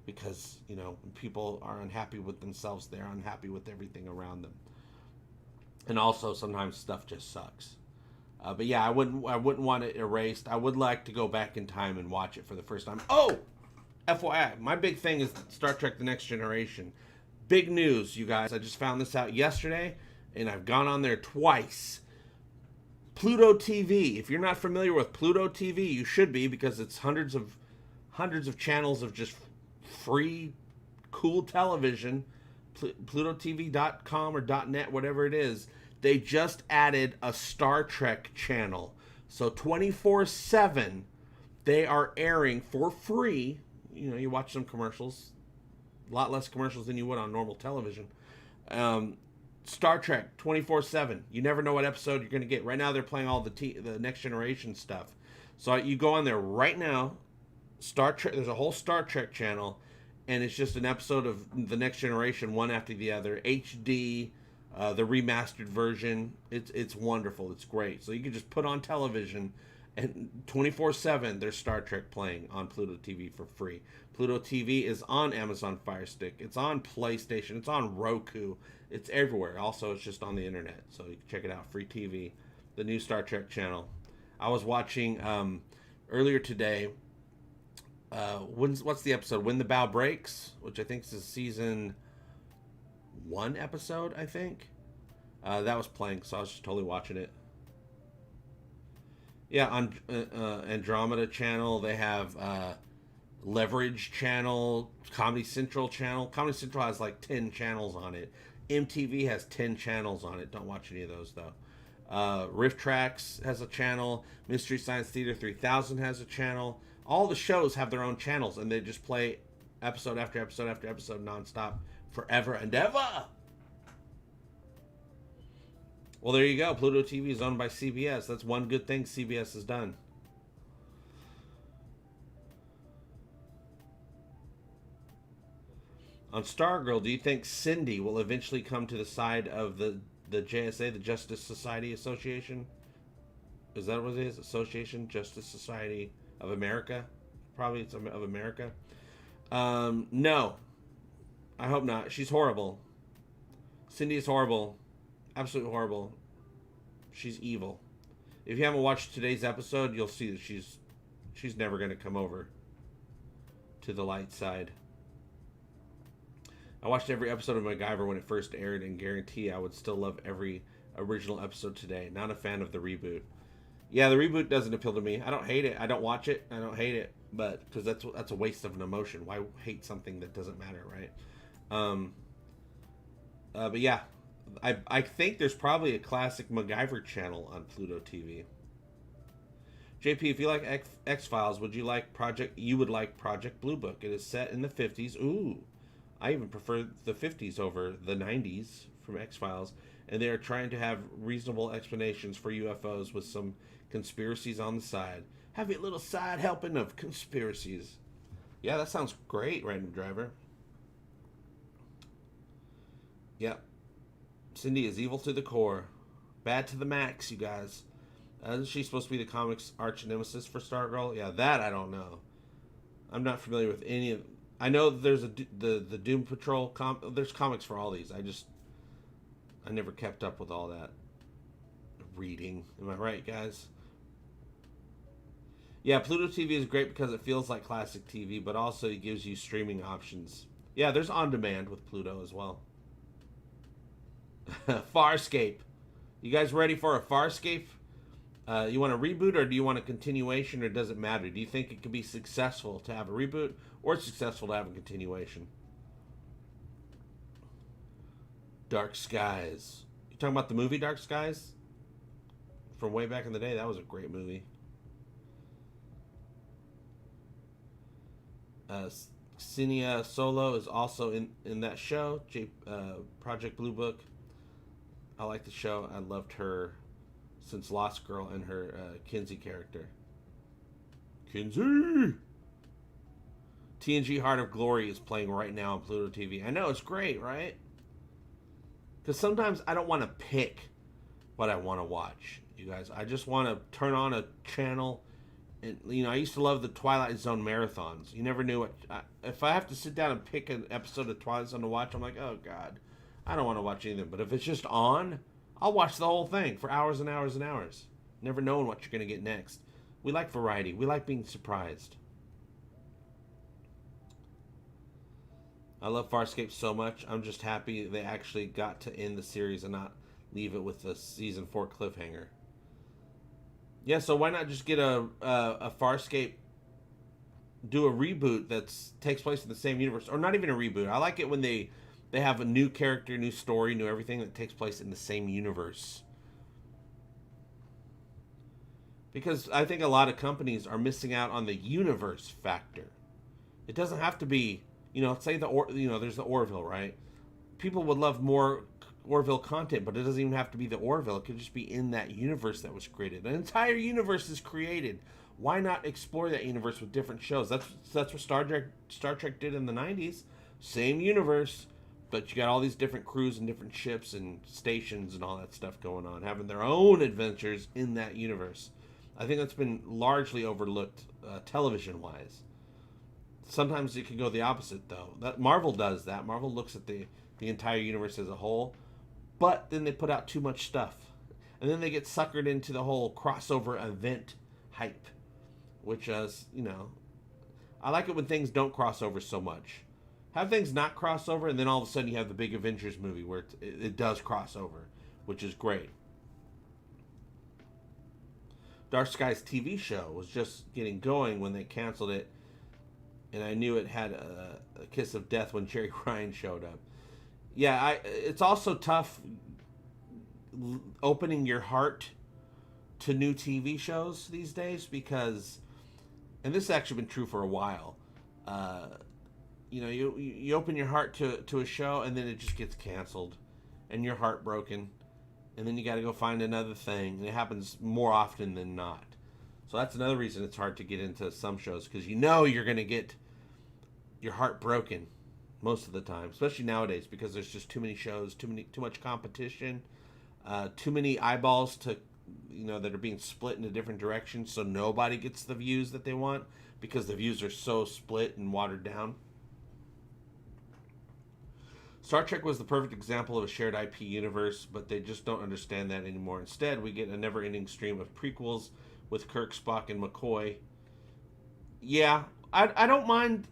Because, when people are unhappy with themselves, they're unhappy with everything around them. And also, sometimes stuff just sucks. But yeah, I wouldn't want it erased. I would like to go back in time and watch it for the first time. Oh, FYI, my big thing is Star Trek: The Next Generation. Big news, you guys. I just found this out yesterday, and I've gone on there twice. Pluto TV. If you're not familiar with Pluto TV, you should be, because it's hundreds of channels of just free, cool television. PlutoTV.com or .net, whatever it is. They just added a Star Trek channel. So 24/7, they are airing for free. You know, you watch some commercials. A lot less commercials than you would on normal television. Star Trek 24/7. You never know what episode you're going to get. Right now they're playing all the Next Generation stuff. So you go on there right now. Star Trek. There's a whole Star Trek channel, and it's just an episode of the Next Generation, one after the other. HD, the remastered version. It's wonderful. It's great. So you can just put on television, and 24/7 there's Star Trek playing on Pluto TV for free. Pluto TV is on Amazon Fire Stick. It's on PlayStation. It's on Roku. It's everywhere. Also, it's just on the internet, so you can check it out. Free TV, the new Star Trek channel. I was watching earlier today. What's the episode? When the Bow Breaks, which I think is a season 1 episode. I think that was playing, so I was just totally watching it. Yeah, on Andromeda channel they have Leverage channel, Comedy Central channel. Comedy Central has like 10 channels on it. MTV has 10 channels on it. Don't watch any of those though. Riff Tracks has a channel. Mystery Science Theater 3000 has a channel. All the shows have their own channels, and they just play episode after episode after episode nonstop forever and ever. Well, there you go. Pluto TV is owned by CBS. That's one good thing CBS has done. On Stargirl, do you think Cindy will eventually come to the side of the JSA, the Justice Society Association? Is that what it is? Association Justice Society of America? Probably it's of America. No. I hope not. She's horrible. Cindy is horrible. Absolutely horrible. She's evil. If you haven't watched today's episode, you'll see that she's never going to come over to the light side. I watched every episode of MacGyver when it first aired, and guarantee I would still love every original episode today. Not a fan of the reboot. Yeah, the reboot doesn't appeal to me. I don't hate it. I don't watch it. I don't hate it, but because that's a waste of an emotion. Why hate something that doesn't matter, right? But yeah, I think there's probably a classic MacGyver channel on Pluto TV. JP, if you like X-Files, would you like You would like Project Blue Book. It is set in the 50s. Ooh. I even prefer the 50s over the 90s from X-Files. And they are trying to have reasonable explanations for UFOs with some conspiracies on the side. Have a little side helping of conspiracies. Yeah, that sounds great, Random Driver. Yep. Cindy is evil to the core. Bad to the max, you guys. Isn't she supposed to be the comics arch nemesis for Stargirl? Yeah, that I don't know. I'm not familiar with any of... I know there's the Doom Patrol there's comics for all these. I never kept up with all that reading. Am I right, guys? Yeah, Pluto TV is great because it feels like classic TV, but also it gives you streaming options. Yeah, there's on demand with Pluto as well. Farscape. You guys ready for a Farscape? You want a reboot, or do you want a continuation, or does it matter? Do you think it could be successful to have a reboot, or successful to have a continuation? Dark Skies. You talking about the movie Dark Skies? From way back in the day, that was a great movie. Cinia Solo is also in that show, Project Blue Book. I like the show. I loved her since Lost Girl and her Kinsey character. Kinsey! TNG Heart of Glory is playing right now on Pluto TV. I know, it's great, right? Because sometimes I don't want to pick what I want to watch, you guys. I just want to turn on a channel. And, you know, I used to love the Twilight Zone marathons. You never knew what... if I have to sit down and pick an episode of Twilight Zone to watch, I'm like, oh, God. I don't want to watch anything. But if it's just on, I'll watch the whole thing for hours and hours and hours. never knowing what you're going to get next. We like variety. We like being surprised. I love Farscape so much. I'm just happy they actually got to end the series and not leave it with a season 4 cliffhanger. Yeah, so why not just get a Farscape, do a reboot that takes place in the same universe, or not even a reboot. I like it when they have a new character, new story, new everything that takes place in the same universe. Because I think a lot of companies are missing out on the universe factor. It doesn't have to be, say there's the Orville, right? People would love more Orville content, but it doesn't even have to be the Orville. It could just be in that universe that was created. An entire universe is created. Why not explore that universe with different shows? That's what Star Trek did in the 90s. Same universe, but you got all these different crews and different ships and stations and all that stuff going on, having their own adventures in that universe. I think that's been largely overlooked television-wise. Sometimes it can go the opposite, though. That Marvel does that. Marvel looks at the entire universe as a whole, but then they put out too much stuff. And then they get suckered into the whole crossover event hype, which is, I like it when things don't cross over so much. Have things not cross over, and then all of a sudden you have the big Avengers movie where it does cross over, which is great. Dark Sky's TV show was just getting going when they canceled it, and I knew it had a kiss of death when Jerry Ryan showed up. Yeah, it's also tough opening your heart to new TV shows these days because, and this has actually been true for a while, you open your heart to a show and then it just gets canceled and you're heartbroken. And then you got to go find another thing. And it happens more often than not. So that's another reason it's hard to get into some shows. Because you're going to get your heart broken most of the time. Especially nowadays. Because there's just too many shows. Too much competition. Too many eyeballs that are being split into different directions. So nobody gets the views that they want. Because the views are so split and watered down. Star Trek was the perfect example of a shared IP universe, but they just don't understand that anymore. Instead, we get a never-ending stream of prequels with Kirk, Spock, and McCoy. Yeah, I don't mind...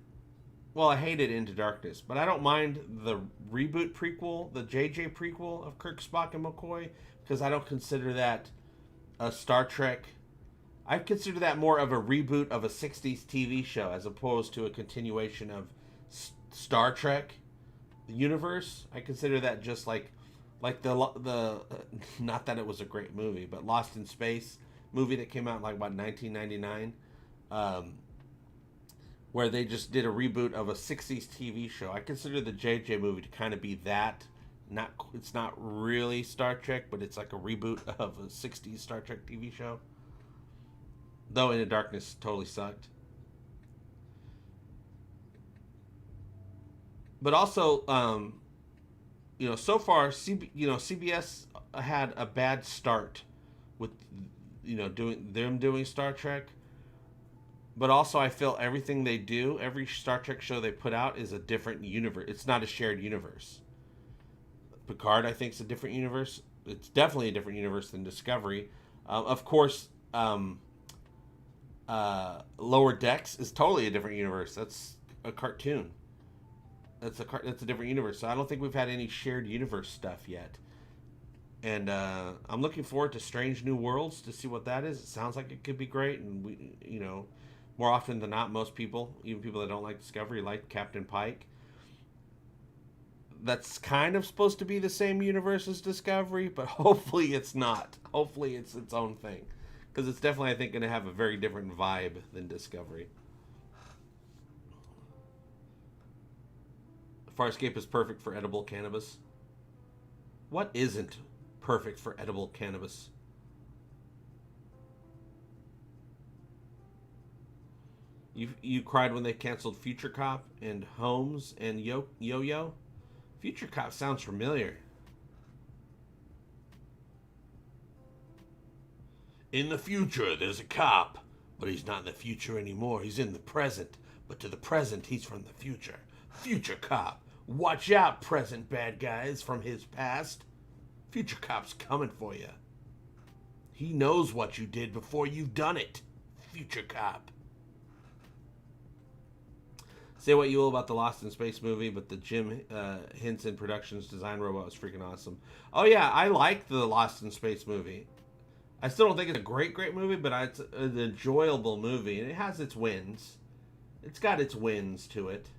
Well, I hated Into Darkness, but I don't mind the reboot prequel, the JJ prequel of Kirk, Spock, and McCoy, because I don't consider that a Star Trek... I consider that more of a reboot of a 60s TV show as opposed to a continuation of Star Trek universe. I consider that just like the not that it was a great movie, but Lost in Space movie that came out in like about 1999, where they just did a reboot of a 60s TV show. I consider the JJ movie to kind of be that. It's not really Star Trek, but it's like a reboot of a 60s Star Trek TV show. Though Into Darkness totally sucked. But also, so far, CBS had a bad start with, doing Star Trek. But also, I feel everything they do, every Star Trek show they put out is a different universe. It's not a shared universe. Picard, I think, is a different universe. It's definitely a different universe than Discovery. Of course, Lower Decks is totally a different universe. That's a cartoon. That's a different universe. So I don't think we've had any shared universe stuff yet. And I'm looking forward to Strange New Worlds to see what that is. It sounds like it could be great. And we, more often than not, most people, even people that don't like Discovery, like Captain Pike. That's kind of supposed to be the same universe as Discovery, but hopefully it's not. Hopefully it's its own thing. Because it's definitely, I think, going to have a very different vibe than Discovery. Farscape is perfect for edible cannabis. What isn't perfect for edible cannabis? You cried when they canceled Future Cop and Holmes and Yo-Yo? Future Cop sounds familiar. In the future, there's a cop, but he's not in the future anymore. He's in the present, but to the present, he's from the future. Future Cop. Watch out, present bad guys from his past. Future Cop's coming for you. He knows what you did before you've done it, future cop. Say what you will about the Lost in Space movie, but the Jim Henson Productions design robot was freaking awesome. Oh yeah, I like the Lost in Space movie. I still don't think it's a great movie, but it's an enjoyable movie, and it has its wins. It's got its wins to it.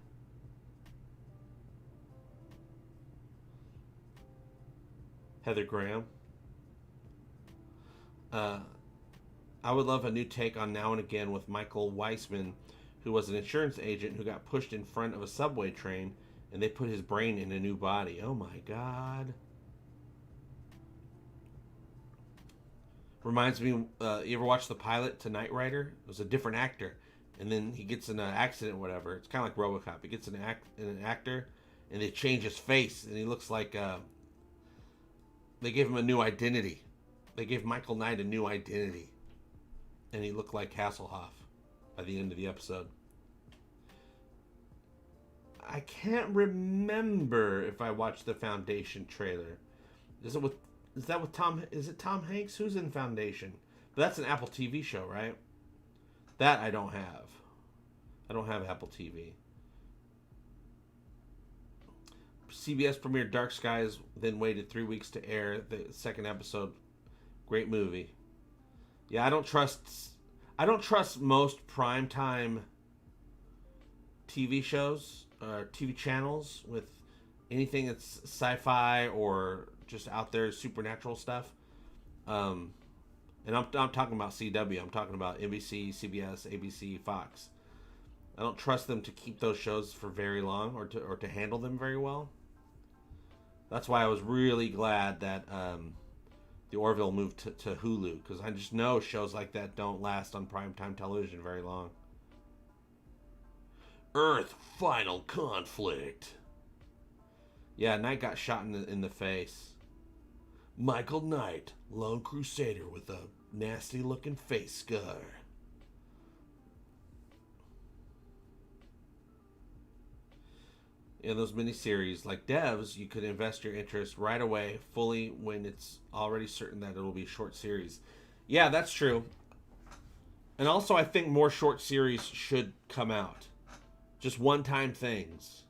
Heather Graham. I would love a new take on Now and Again with Michael Weissman, who was an insurance agent who got pushed in front of a subway train, and they put his brain in a new body. Oh my god. Reminds me, you ever watch the pilot to Knight Rider? It was a different actor, and then he gets in an accident or whatever. It's kind of like RoboCop. He gets in an actor, and they change his face, and he looks like... they gave him a new identity. They gave Michael Knight a new identity, and he looked like Hasselhoff by the end of the episode. I can't remember if I watched the Foundation trailer. Is that with Tom? Is it Tom Hanks? Who's in Foundation? But that's an Apple TV show, right? That I don't have. I don't have Apple TV. CBS premiered Dark Skies, then waited 3 weeks to air the second episode. Great movie. Yeah, I don't trust most primetime TV shows or TV channels with anything that's sci-fi or just out there supernatural stuff. And I'm talking about CW. I'm talking about NBC, CBS, ABC, Fox. I don't trust them to keep those shows for very long or to handle them very well. That's why I was really glad that the Orville moved to Hulu, because I just know shows like that don't last on primetime television very long. Earth Final Conflict. Yeah, Knight got shot in the face. Michael Knight, lone crusader with a nasty looking face scar. In those miniseries, like devs, you could invest your interest right away, fully, when it's already certain that it'll be a short series. Yeah, that's true. And also, I think more short series should come out. Just one-time things.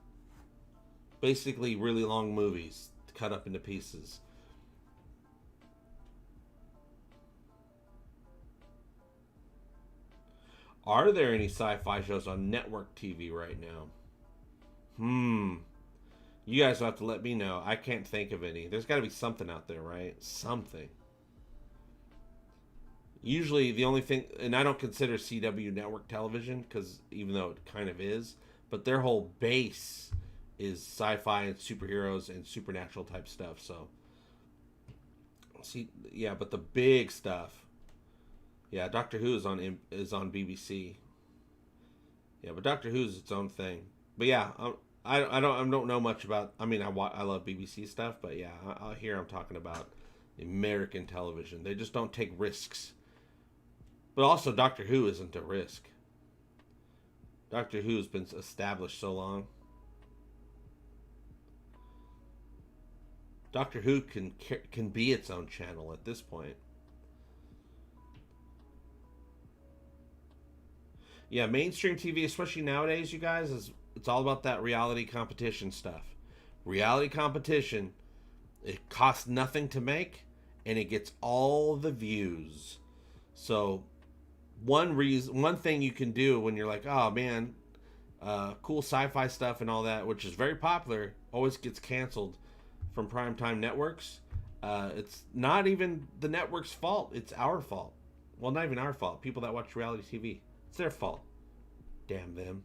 Basically, really long movies cut up into pieces. Are there any sci-fi shows on network TV right now? You guys will have to let me know. I can't think of any. There's got to be something out there, right? Something. Usually the only thing, and I don't consider CW network television, because even though it kind of is, but their whole base is sci-fi and superheroes and supernatural type stuff. So, see, yeah, but the big stuff, yeah, Doctor Who is on BBC. Yeah, but Doctor Who is its own thing. But yeah, I don't know much about. I mean, I love BBC stuff, but yeah, here I'm talking about American television. They just don't take risks. But also, Doctor Who isn't a risk. Doctor Who's been established so long. Doctor Who can be its own channel at this point. Yeah, mainstream TV, especially nowadays, you guys, it's all about that reality competition stuff. Reality competition, it costs nothing to make, and it gets all the views. So, one thing you can do when you're like, oh man, cool sci-fi stuff and all that, which is very popular, always gets canceled from primetime networks. It's not even the network's fault. It's our fault. Well, not even our fault. People that watch reality TV. It's their fault. Damn them.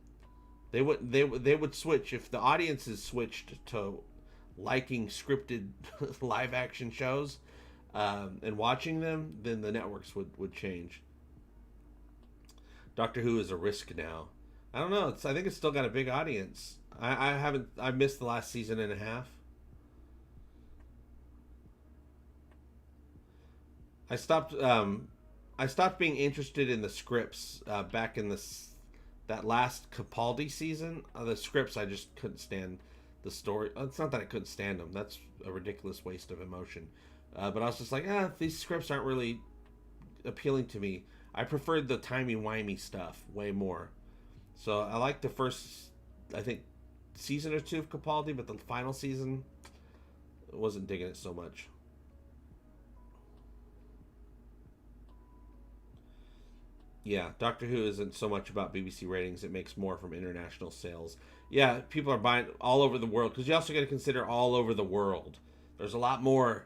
They would switch if the audiences switched to liking scripted live action shows and watching them, then the networks would change. Doctor Who is a risk now. I don't know. I think it's still got a big audience. I missed the last season and a half. I stopped being interested in the scripts back in that last Capaldi season. The scripts, I just couldn't stand the story. It's not that I couldn't stand them. That's a ridiculous waste of emotion. But I was just like, these scripts aren't really appealing to me. I preferred the timey-wimey stuff way more. So I like the first, I think, season or two of Capaldi, but the final season, I wasn't digging it so much. Yeah, Doctor Who isn't so much about BBC ratings. It makes more from international sales. Yeah, people are buying all over the world, because you also got to consider all over the world. There's a lot more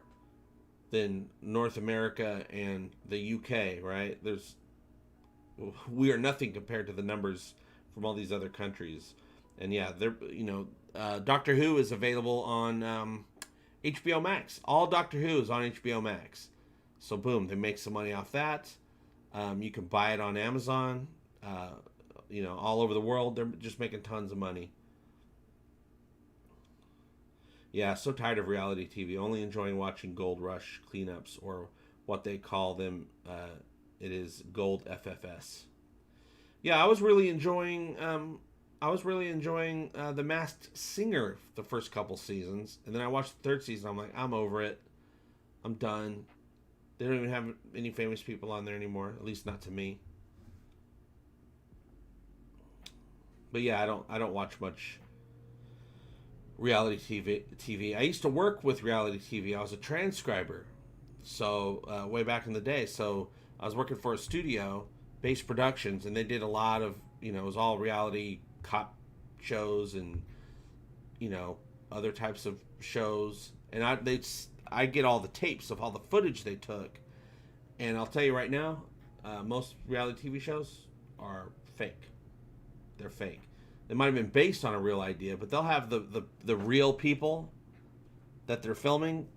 than North America and the UK, right? We are nothing compared to the numbers from all these other countries. And yeah, Doctor Who is available on HBO Max. All Doctor Who is on HBO Max. So boom, they make some money off that. You can buy it on Amazon. All over the world, they're just making tons of money. Yeah, so tired of reality TV. Only enjoying watching Gold Rush cleanups, or what they call them. It is Gold FFS. Yeah, I was really enjoying. The Masked Singer the first couple seasons, and then I watched the third season. I'm like, I'm over it. I'm done. They don't even have any famous people on there anymore. At least not to me. But yeah, I don't watch much reality TV. I used to work with reality TV. I was a transcriber, so way back in the day. So I was working for a studio, Base Productions, and they did a lot of, it was all reality cop shows and other types of shows. And I get all the tapes of all the footage they took, and I'll tell you right now, most reality TV shows are fake. They're fake. They might have been based on a real idea, but they'll have the real people that they're filming.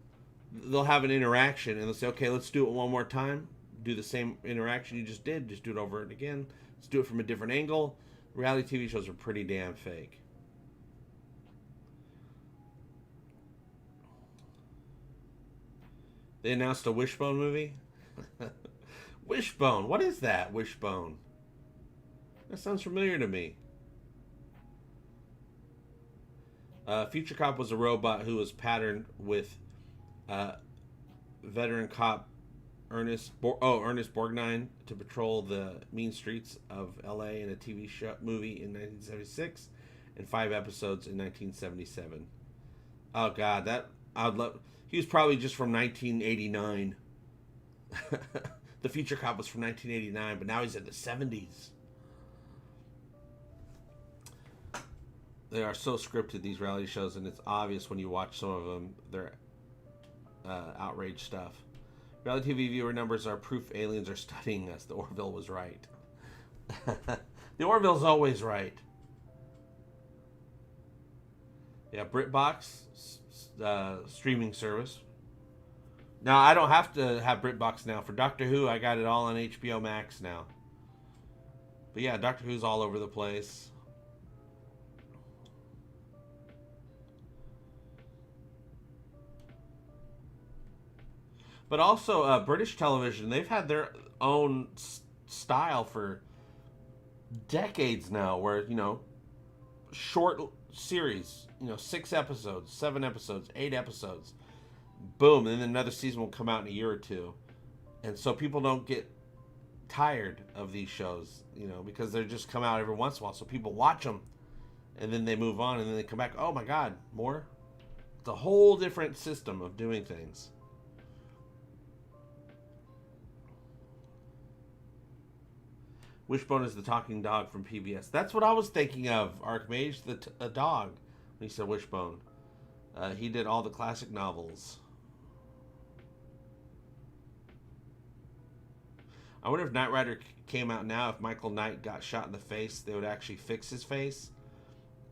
They'll have an interaction, and they'll say, okay, let's do it one more time. Do the same interaction you just did. Just do it over and again. Let's do it from a different angle. Reality TV shows are pretty damn fake. They announced a Wishbone movie. Wishbone. What is that, Wishbone? That sounds familiar to me. Future Cop was a robot who was patterned with veteran cop Ernest Borgnine to patrol the mean streets of L.A. in a TV movie in 1976 and 5 episodes in 1977. Oh God, I would love. He was probably just from 1989. The Future Cop was from 1989, but now he's in the 70s. They are so scripted, these reality shows, and it's obvious when you watch some of them. They're outrage stuff. Reality TV viewer numbers are proof aliens are studying us. The Orville was right. The Orville's always right. Yeah, BritBox streaming service. Now, I don't have to have BritBox now. For Doctor Who, I got it all on HBO Max now. But yeah, Doctor Who's all over the place. But also, British television, they've had their own style for decades now, where, short series, 6 episodes, 7 episodes, 8 episodes. Boom, and then another season will come out in a year or two. And so people don't get tired of these shows, because they just come out every once in a while. So people watch them, and then they move on, and then they come back, oh my God, more? It's a whole different system of doing things. Wishbone is the talking dog from PBS. That's what I was thinking of, Archmage, the dog, when he said Wishbone. He did all the classic novels. I wonder if Knight Rider came out now, if Michael Knight got shot in the face, they would actually fix his face?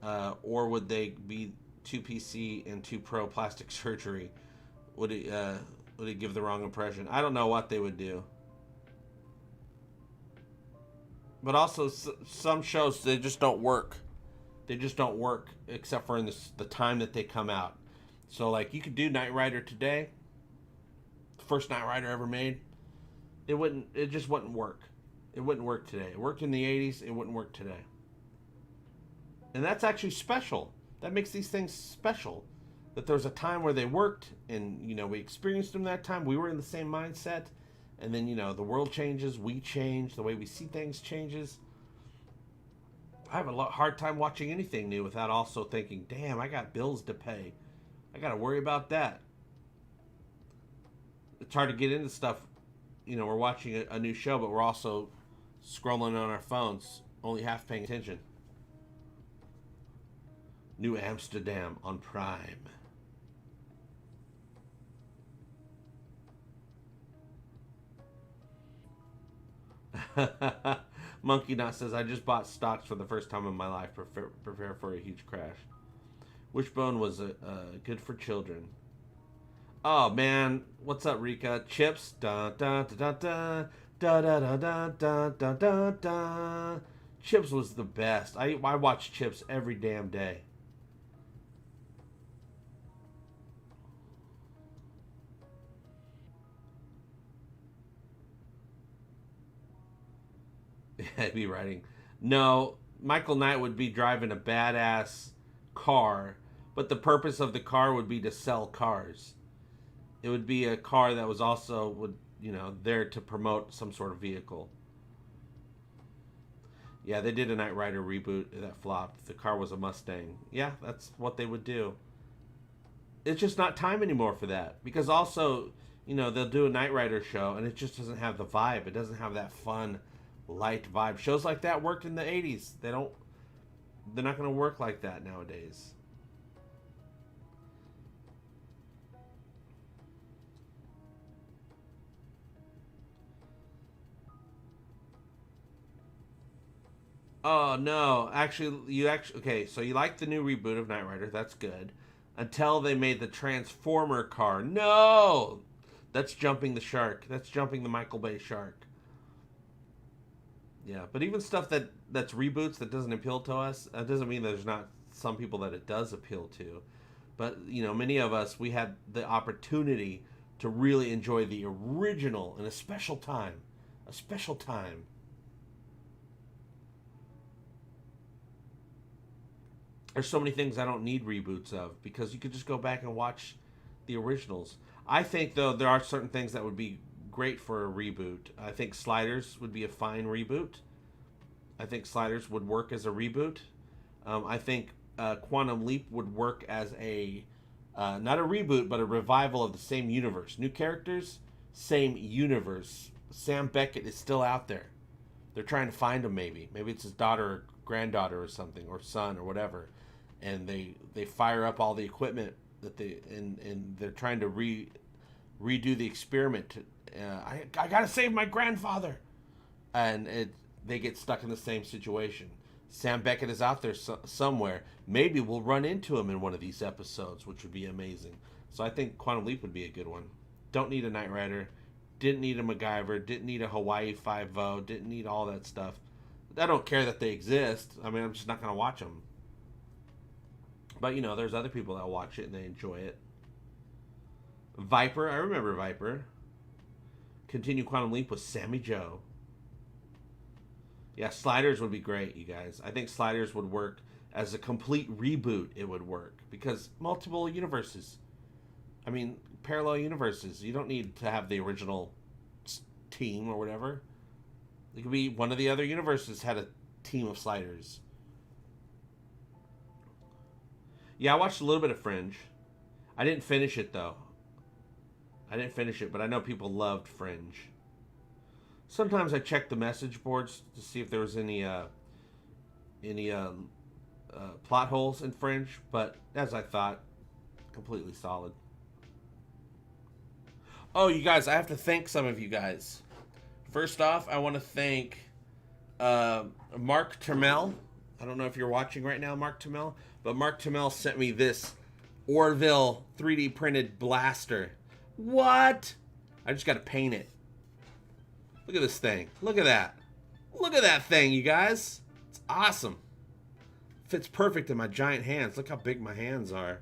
Or would they be too PC and too pro plastic surgery? Would it give the wrong impression? I don't know what they would do. But also, some shows, they just don't work. They just don't work, except for in the time that they come out. So, like, you could do Knight Rider today. The first Knight Rider ever made. It just wouldn't work. It wouldn't work today. It worked in the 80s. It wouldn't work today. And that's actually special. That makes these things special. That there was a time where they worked, and, we experienced them that time. We were in the same mindset. And then, you know, the world changes, we change, the way we see things changes. I have a hard time watching anything new without also thinking, damn, I got bills to pay. I got to worry about that. It's hard to get into stuff. You know, we're watching a new show, but we're also scrolling on our phones, only half paying attention. New Amsterdam on Prime. Monkey Knot says, I just bought stocks for the first time in my life. Prepare for a huge crash. Wishbone was good for children. Oh, man. What's up, Rika? Chips. Da da da da da da da da da da da da. Chips was the best. I watch Chips every damn day. I'd be writing. No, Michael Knight would be driving a badass car, but the purpose of the car would be to sell cars. It would be a car that was also there to promote some sort of vehicle. Yeah, they did a Knight Rider reboot that flopped. The car was a Mustang. Yeah, that's what they would do. It's just not time anymore for that, because also, they'll do a Knight Rider show and it just doesn't have the vibe. It doesn't have that fun, light vibe. Shows like that worked in the 80s. They're not going to work like that nowadays. Oh no, okay, so you like the new reboot of Knight Rider, that's good. Until they made the Transformer car. No! That's jumping the shark. That's jumping the Michael Bay shark. Yeah, but even stuff that's reboots that doesn't appeal to us, that doesn't mean there's not some people that it does appeal to. But, many of us, we had the opportunity to really enjoy the original in a special time. A special time. There's so many things I don't need reboots of, because you could just go back and watch the originals. I think, though, there are certain things that would be great for a reboot. I think Sliders would be a fine reboot. I think Sliders would work as a reboot. I think Quantum Leap would work as a, not a reboot, but a revival of the same universe. New characters, same universe. Sam Beckett is still out there. They're trying to find him, maybe. Maybe it's his daughter or granddaughter or something, or son or whatever. And they fire up all the equipment and they're trying to redo the experiment. I gotta save my grandfather, and they get stuck in the same situation. Sam Beckett is out there somewhere. Maybe we'll run into him in one of these episodes, which would be amazing. So I think Quantum Leap would be a good one. Don't need a Knight Rider. Didn't need a MacGyver. Didn't need a Hawaii Five-0. Didn't need all that stuff. I don't care that they exist. I mean, I'm just not going to watch them. But, there's other people that watch it and they enjoy it. Viper. I remember Viper. Continue Quantum Leap with Sammy Joe. Yeah, Sliders would be great, you guys. I think Sliders would work as a complete reboot. It would work because multiple universes. I mean, parallel universes. You don't need to have the original team or whatever. It could be one of the other universes had a team of Sliders. Yeah, I watched a little bit of Fringe. I didn't finish it, though. But I know people loved Fringe. Sometimes I check the message boards to see if there was any plot holes in Fringe, but as I thought, completely solid. Oh, you guys, I have to thank some of you guys. First off, I want to thank Mark Termel. I don't know if you're watching right now, Mark Termel, but Mark Termel sent me this Orville 3D printed blaster. What? I just got to paint it. Look at this thing. Look at that. Look at that thing, you guys. It's awesome. Fits perfect in my giant hands. Look how big my hands are.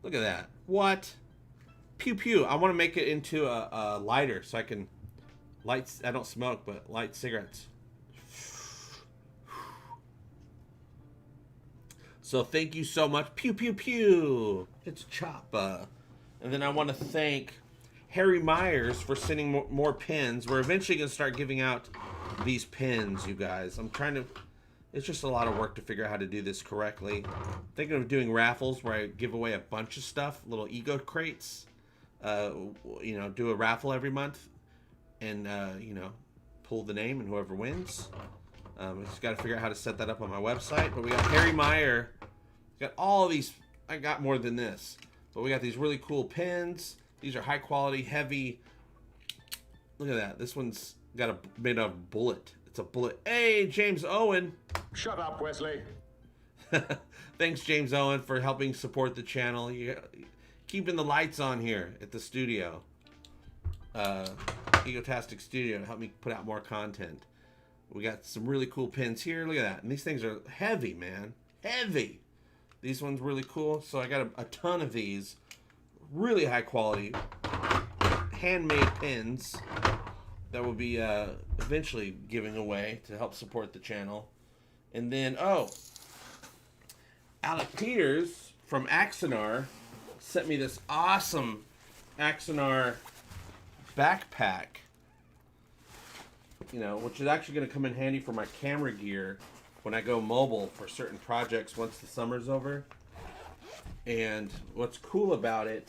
Look at that. What? Pew pew. I want to make it into a lighter so I can light. I don't smoke, but light cigarettes. So thank you so much. Pew pew pew. It's Choppa. And then I want to thank Harry Myers for sending more pins. We're eventually going to start giving out these pins, you guys. I'm trying to... It's just a lot of work to figure out how to do this correctly. I'm thinking of doing raffles where I give away a bunch of stuff, little ego crates. You know, do a raffle every month and, you know, pull the name and whoever wins. I just got to figure out how to set that up on my website. But we got Harry Meyer. We got all these. I got more than this. But we got these really cool pins. These are high quality, heavy. Look at that. This one's got made out of bullet. It's a bullet. Hey, James Owen. Shut up, Wesley. Thanks, James Owen, for helping support the channel. Keeping the lights on here at the studio. Egotastic Studio to help me put out more content. We got some really cool pins here. Look at that. And these things are heavy, man. Heavy. These ones really cool. So I got a ton of these. Really high quality. Handmade pins that will be eventually giving away to help support the channel. And then, oh, Alec Peters from Axonar sent me this awesome Axonar backpack, you know, which is actually going to come in handy for my camera gear when I go mobile for certain projects once the summer's over. And what's cool about it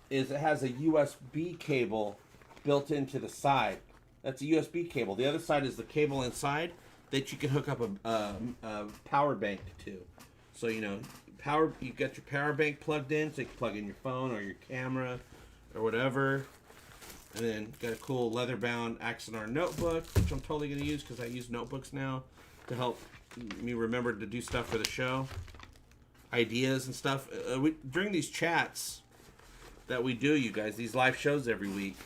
is it has a USB cable built into the side. That's a USB cable. The other side is the cable inside that you can hook up a power bank to. So, you know, you got your power bank plugged in, so you can plug in your phone or your camera or whatever. And then got a cool leather-bound Axonar notebook, which I'm totally going to use because I use notebooks now to help me remember to do stuff for the show. Ideas and stuff. During these chats that we do, you guys, these live shows every week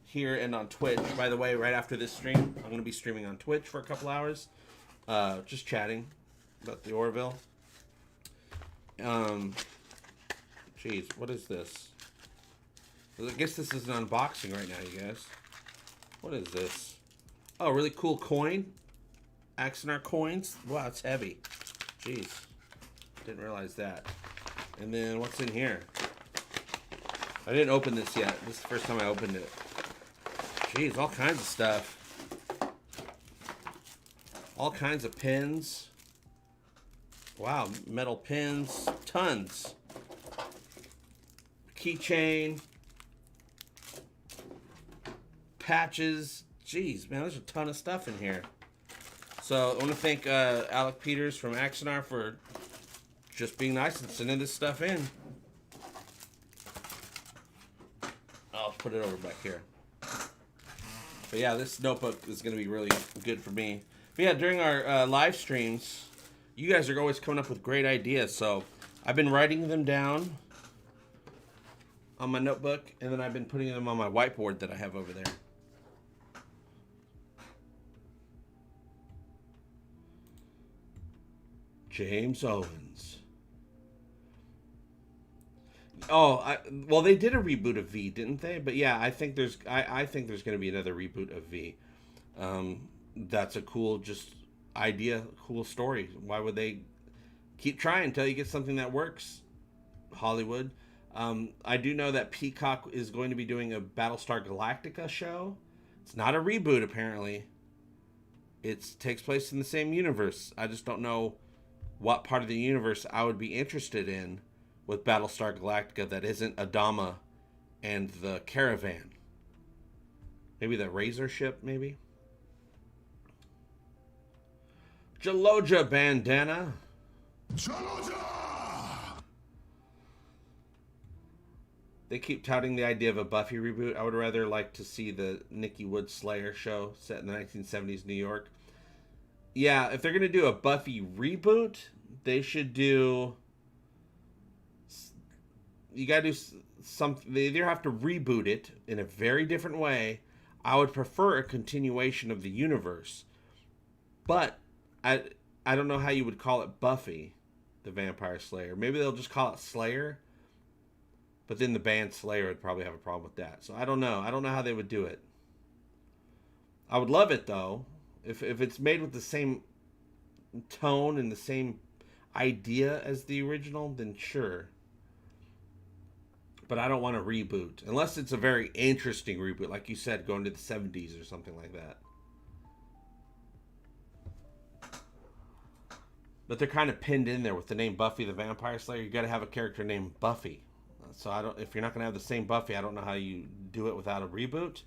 here and on Twitch. By the way, right after this stream, I'm going to be streaming on Twitch for a couple hours. Just chatting about the Orville. Jeez, what is this? I guess this is an unboxing right now, you guys. What is this? Oh, really cool coin. Axonar coins. Wow, it's heavy. Jeez. Didn't realize that. And then what's in here? I didn't open this yet. This is the first time I opened it. Jeez, all kinds of stuff. All kinds of pins. Wow, metal pins. Tons. Keychain. Patches. Jeez, man, there's a ton of stuff in here. So I want to thank Alec Peters from Axonar for just being nice and sending this stuff in. I'll put it over back here. But yeah, this notebook is going to be really good for me. But yeah, during our live streams, you guys are always coming up with great ideas. So I've been writing them down on my notebook, and then I've been putting them on my whiteboard that I have over there. James Owens. Oh, well, they did a reboot of V, didn't they? But yeah, I think there's going to be another reboot of V. That's a cool just idea, cool story. Why would they keep trying until you get something that works? Hollywood. I do know that Peacock is going to be doing a Battlestar Galactica show. It's not a reboot, apparently. It takes place in the same universe. I just don't know what part of the universe I would be interested in with Battlestar Galactica that isn't Adama and the Caravan. Maybe the Razor ship, maybe? Jaloja bandana. Jaloja! They keep touting the idea of a Buffy reboot. I would rather like to see the Nikki Wood Slayer show set in the 1970s New York. Yeah, if they're going to do a Buffy reboot, they should do... You got to do something... They either have to reboot it in a very different way. I would prefer a continuation of the universe. But I don't know how you would call it Buffy, the Vampire Slayer. Maybe they'll just call it Slayer. But then the band Slayer would probably have a problem with that. So I don't know. I don't know how they would do it. I would love it, though. If it's made with the same tone and the same idea as the original, then sure. but I don't want to reboot unless it's a very interesting reboot, like you said, going to the 70s or something like that. But they're kind of pinned in there with the name Buffy the Vampire Slayer. You got to have a character named Buffy. So I don't. If you're not going to have the same Buffy, I don't know how you do it without a reboot.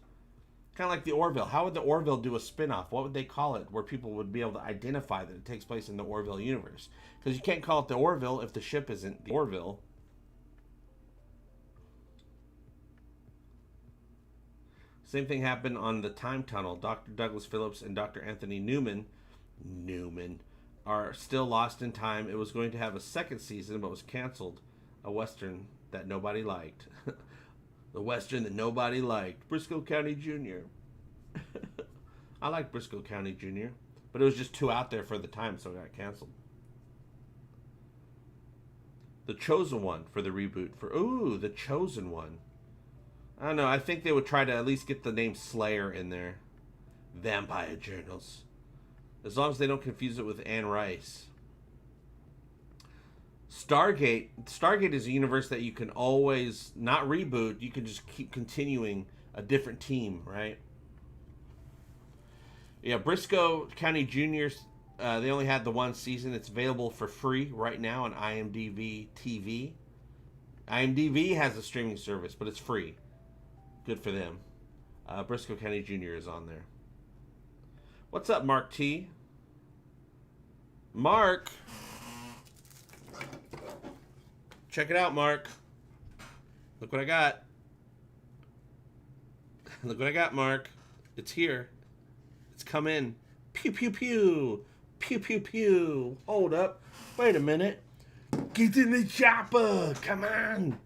Kind of like the Orville. How would the Orville do a spin-off? What would they call it where people would be able to identify that it takes place in the Orville universe? Because you can't call it the Orville if the ship isn't the Orville. Same thing happened on the Time Tunnel. Dr. Douglas Phillips and Dr. Anthony Newman are still lost in time. It was going to have a second season, but was canceled. A Western that nobody liked. The Western that nobody liked. Briscoe County Jr. I like Briscoe County Jr. But it was just too out there for the time, so it got canceled. The Chosen One for the reboot. The Chosen One. I don't know. I think they would try to at least get the name Slayer in there. Vampire Journals. As long as they don't confuse it with Anne Rice. Stargate. Stargate is a universe that you can always not reboot. You can just keep continuing a different team, right? Yeah, Briscoe County Juniors. They only had the one season. It's available for free right now on IMDb TV. IMDb has a streaming service, but it's free. Good for them. Briscoe County Jr. is on there. What's up, Mark T? Mark! Check it out, Mark. Look what I got. Look what I got, Mark. It's here. It's come in. Pew, pew, pew. Pew, pew, pew. Hold up. Wait a minute. Get in the chopper. Come on.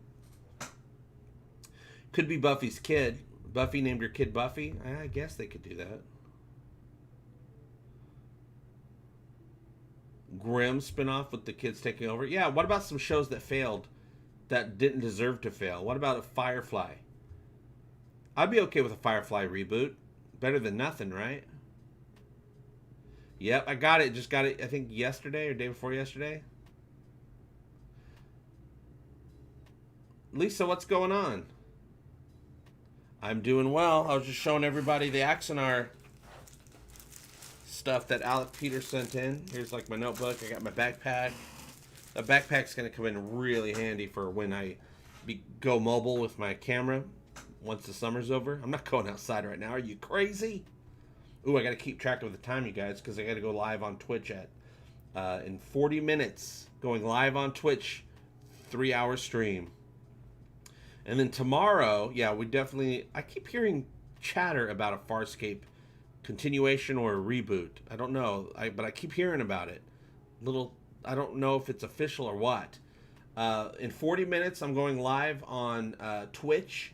Could be Buffy's kid. Buffy named her kid Buffy. I guess they could do that. Grimm spinoff with the kids taking over. Yeah, what about some shows that failed that didn't deserve to fail? What about a Firefly? I'd be okay with a Firefly reboot. Better than nothing, right? Yep, I got it. Just got it, I think, yesterday or day before yesterday. Lisa, what's going on? I'm doing well. I was just showing everybody the Axonar stuff that Alec Peter sent in. Here's like my notebook. I got my backpack. The backpack's going to come in really handy for when I go mobile with my camera once the summer's over. I'm not going outside right now. Are you crazy? Ooh, I got to keep track of the time, you guys, because I got to go live on Twitch in 40 minutes. Going live on Twitch, 3-hour stream. And then tomorrow, yeah, I keep hearing chatter about a Farscape continuation or a reboot. I don't know, but I keep hearing about it. I don't know if it's official or what. In 40 minutes, I'm going live on Twitch,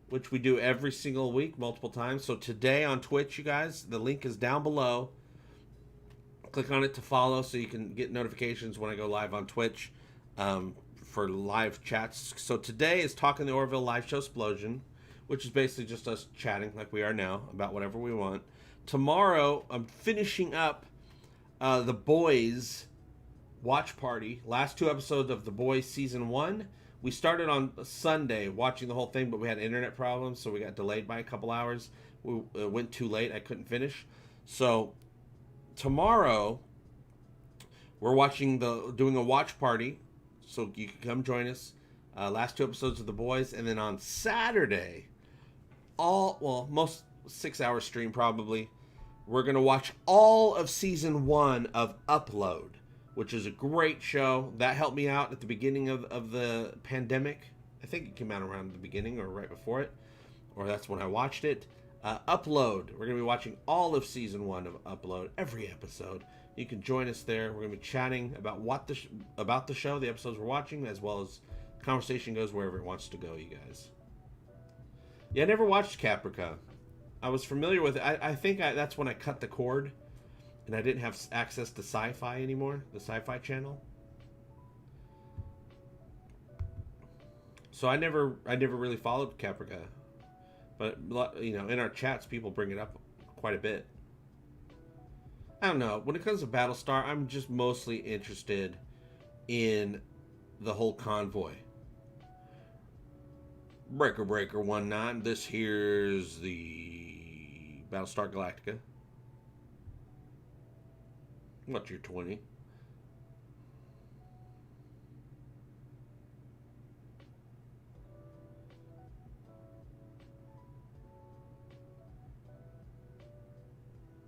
which we do every single week, multiple times. So today on Twitch, you guys, the link is down below. Click on it to follow so you can get notifications when I go live on Twitch for live chats. So today is Talking the Orville live show Splosion, which is basically just us chatting like we are now about whatever we want. Tomorrow, I'm finishing up The Boys watch party. Last 2 episodes of The Boys Season 1. We started on Sunday watching the whole thing, but we had internet problems, so we got delayed by a couple hours. We went too late. I couldn't finish. So tomorrow, we're doing a watch party, so you can come join us. Last 2 episodes of The Boys, and then on Saturday, most 6-hour stream probably, we're going to watch all of Season 1 of Upload, which is a great show. That helped me out at the beginning of the pandemic. I think it came out around the beginning or right before it, or that's when I watched it. Upload. We're going to be watching all of Season 1 of Upload, every episode. You can join us there. We're going to be chatting about about the show, the episodes we're watching, as well as the conversation goes wherever it wants to go, you guys. Yeah, I never watched Caprica. I was familiar with it. I think that's when I cut the cord and I didn't have access to Sci-Fi anymore, the Sci-Fi channel. So I never really followed Caprica. But, you know, in our chats, people bring it up quite a bit. I don't know. When it comes to Battlestar, I'm just mostly interested in the whole convoy. Breaker 19. This here's the Battlestar Galactica. What's your 20?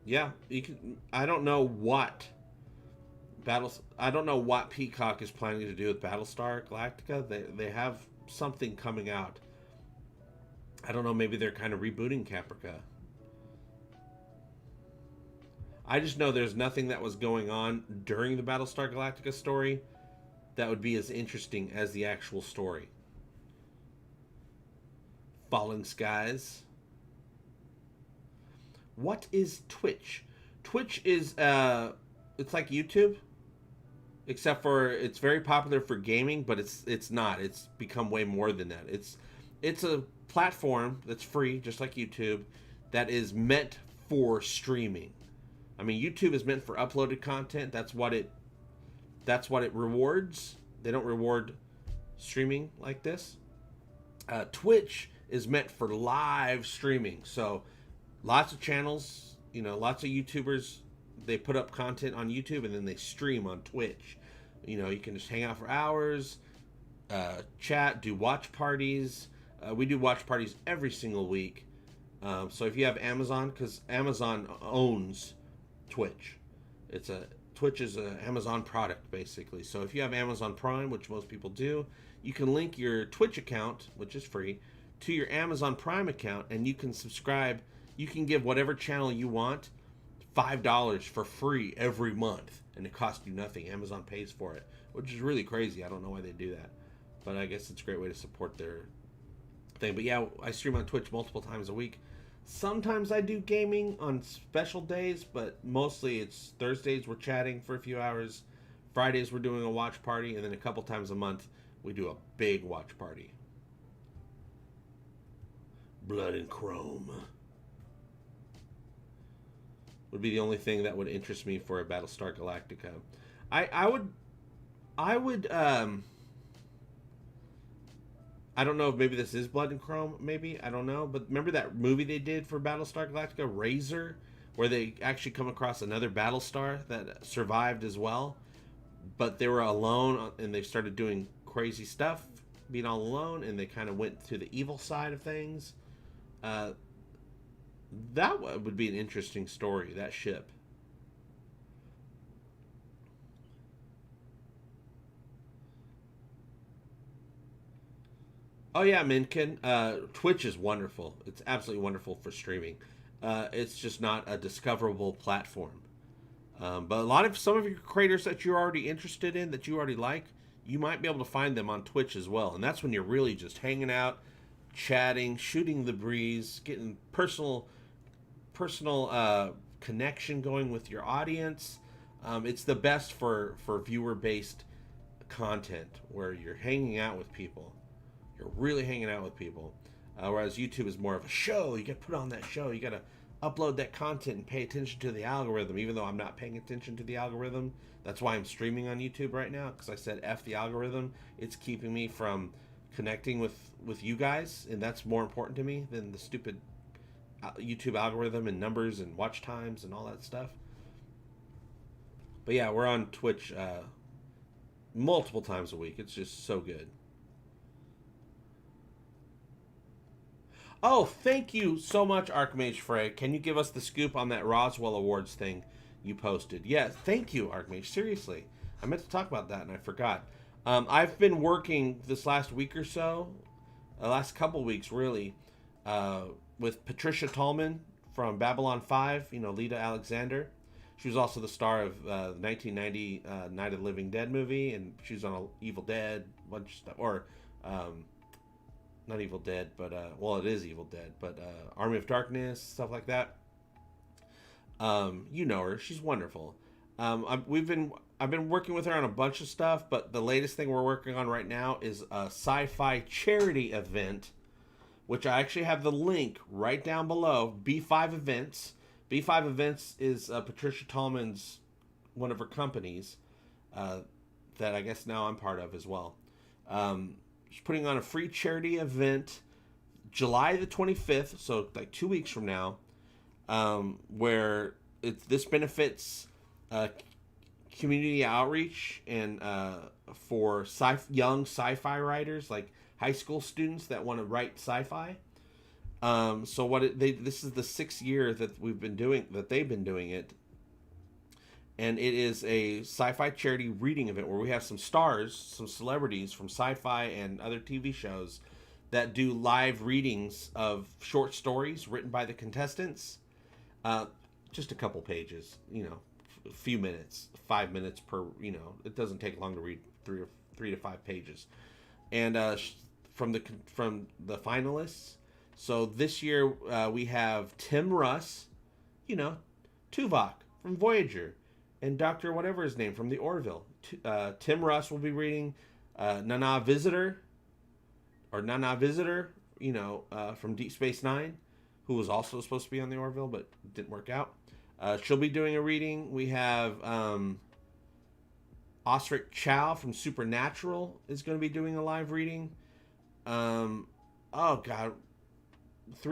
Yeah, you can. I don't know what I don't know what Peacock is planning to do with Battlestar Galactica. They have something coming out. I don't know. Maybe they're kind of rebooting Caprica. I just know there's nothing that was going on during the Battlestar Galactica story that would be as interesting as the actual story. Falling Skies. What is Twitch? Twitch is it's like YouTube, except for it's very popular for gaming, but it's not. It's become way more than that. It's a platform that's free, just like YouTube, that is meant for streaming. I mean, YouTube is meant for uploaded content. That's what it rewards. They don't reward streaming like this. Twitch is meant for live streaming. So lots of channels, lots of YouTubers, they put up content on YouTube and then they stream on Twitch. You can just hang out for hours, chat, do watch parties. We do watch parties every single week. So if you have Amazon, because Amazon owns Twitch. Twitch is an Amazon product, basically. So if you have Amazon Prime, which most people do, you can link your Twitch account, which is free, to your Amazon Prime account, and you can subscribe. You can give whatever channel you want $5 for free every month, and it costs you nothing. Amazon pays for it, which is really crazy. I don't know why they do that, but I guess it's a great way to support their thing. But yeah, I stream on Twitch multiple times a week. Sometimes I do gaming on special days, but mostly it's Thursdays we're chatting for a few hours, Fridays we're doing a watch party, and then a couple times a month we do a big watch party. Blood and Chrome would be the only thing that would interest me for a Battlestar Galactica. I would I don't know if maybe this is Blood and Chrome, maybe, I don't know, but remember that movie they did for Battlestar Galactica, Razor, where they actually come across another Battlestar that survived as well, but they were alone and they started doing crazy stuff, being all alone, and they kind of went to the evil side of things. That would be an interesting story, that ship. Oh yeah, Minkin. Twitch is wonderful. It's absolutely wonderful for streaming. It's just not a discoverable platform. But some of your creators that you're already interested in, that you already like, you might be able to find them on Twitch as well. And that's when you're really just hanging out, chatting, shooting the breeze, getting personal connection going with your audience. It's the best for viewer-based content where you're hanging out with people. You're really hanging out with people. Whereas YouTube is more of a show. You get put on that show. You got to upload that content and pay attention to the algorithm, even though I'm not paying attention to the algorithm. That's why I'm streaming on YouTube right now, because I said F the algorithm. It's keeping me from connecting with you guys, and that's more important to me than the stupid YouTube algorithm and numbers and watch times and all that stuff. But yeah, we're on Twitch multiple times a week. It's just so good. Oh, thank you so much, Archmage Frey. Can you give us the scoop on that Roswell Awards thing you posted? Yeah, thank you, Archmage. Seriously. I meant to talk about that, and I forgot. I've been working this last week or so, the last couple weeks, really, with Patricia Tallman from Babylon 5, Lita Alexander. She was also the star of the 1990 Night of the Living Dead movie, and she was on Evil Dead, bunch of stuff, or... not Evil Dead, but it is Evil Dead, but Army of Darkness, stuff like that. You know her; she's wonderful. I've been working with her on a bunch of stuff, but the latest thing we're working on right now is a sci-fi charity event, which I actually have the link right down below. B5 Events. B5 Events is Patricia Tallman's one of her companies that I guess now I'm part of as well. She's putting on a free charity event July the 25th, so like 2 weeks from now, where this benefits community outreach and for young sci-fi writers, like high school students that want to write sci-fi. So this is the 6th year that they've been doing it, and it is a sci-fi charity reading event where we have some stars, some celebrities from sci-fi and other TV shows that do live readings of short stories written by the contestants. Just a couple pages, a few minutes, 5 minutes per. It doesn't take long to read 3 to 5 pages, and from the finalists. So this year we have Tim Russ, Tuvok from Voyager, and Dr. whatever his name from the Orville. Tim Russ will be reading Nana Visitor, from Deep Space Nine, who was also supposed to be on the Orville but didn't work out. She'll be doing a reading. We have Osric Chow from Supernatural is going to be doing a live reading. 3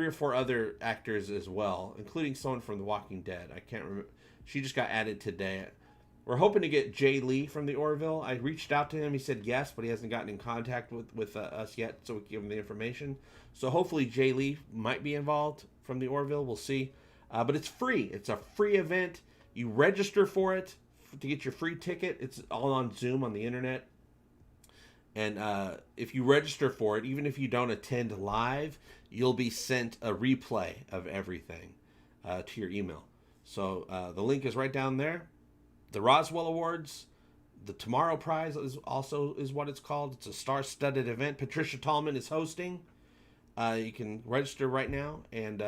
or 4 other actors as well, including someone from The Walking Dead. I can't remember. She just got added today. We're hoping to get Jay Lee from the Orville. I reached out to him. He said yes, but he hasn't gotten in contact with us yet, so we can give him the information. So hopefully Jay Lee might be involved from the Orville. We'll see. But it's free. It's a free event. You register for it to get your free ticket. It's all on Zoom on the internet. And if you register for it, even if you don't attend live, you'll be sent a replay of everything to your email. So the link is right down there. The Roswell Awards, the Tomorrow Prize is what it's called. It's a star-studded event. Patricia Tallman is hosting. You can register right now and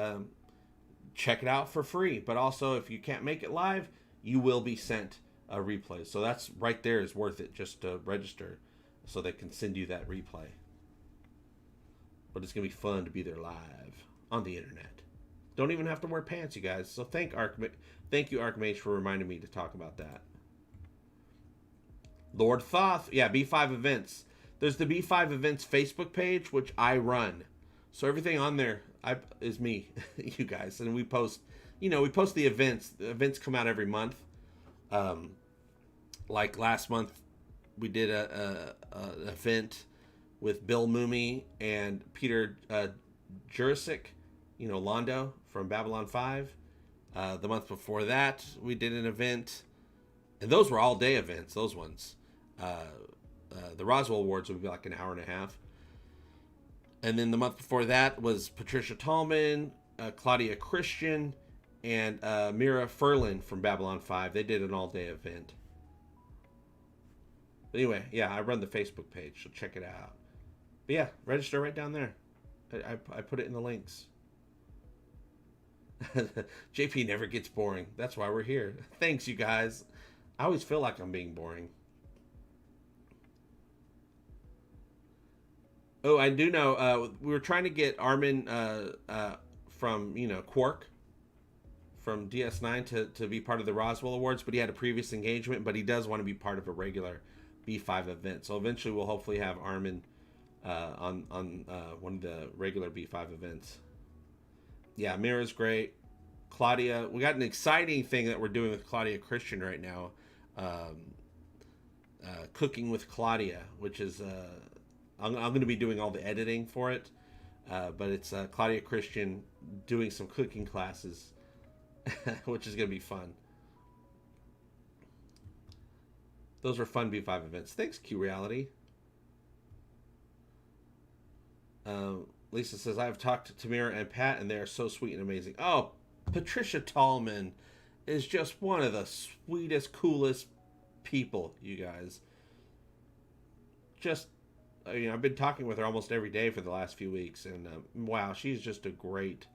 check it out for free. But also, if you can't make it live, you will be sent a replay. So that's right there is worth it just to register, so they can send you that replay. But it's going to be fun to be there live on the internet. Don't even have to wear pants, you guys. So thank you, Archmage, for reminding me to talk about that. Lord Thoth. Yeah, B5 Events. There's the B5 Events Facebook page, which I run. So everything on there is me, you guys. And we post, we post the events. The events come out every month. Like last month, we did an event with Bill Mooney and Peter Jurasik, Londo from Babylon 5. The month before that, we did an event, and those were all-day events, those ones. The Roswell Awards would be like an hour and a half. And then the month before that was Patricia Tallman, Claudia Christian, and Mira Furlan from Babylon 5. They did an all-day event. But anyway, yeah, I run the Facebook page, so check it out. But yeah, register right down there. I put it in the links. JP never gets boring. That's why we're here. Thanks, you guys. I always feel like I'm being boring. Oh, I do know. We were trying to get Armin from Quark from DS9 to be part of the Roswell Awards, but he had a previous engagement. But he does want to be part of a regular B5 event. So eventually, we'll hopefully have Armin on one of the regular B5 events. Yeah, Mira's great. Claudia, we got an exciting thing that we're doing with Claudia Christian right now. Cooking with Claudia, which is I'm going to be doing all the editing for it, but it's Claudia Christian doing some cooking classes, which is going to be fun. Those are fun B5 events. Thanks, Q Reality. Lisa says, I've talked to Tamira and Pat, and they are so sweet and amazing. Oh, Patricia Tallman is just one of the sweetest, coolest people, you guys. Just, I've been talking with her almost every day for the last few weeks, and wow, she's just a great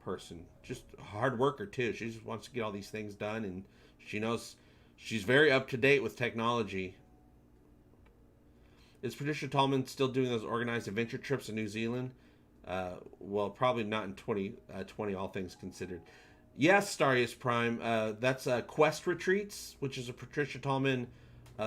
person. Just a hard worker, too. She just wants to get all these things done, and she knows she's very up to date with technology. Is Patricia Tallman still doing those organized adventure trips in New Zealand? Well, probably not in 2020, all things considered. Yes, Starius Prime. That's Quest Retreats, which is a Patricia Tallman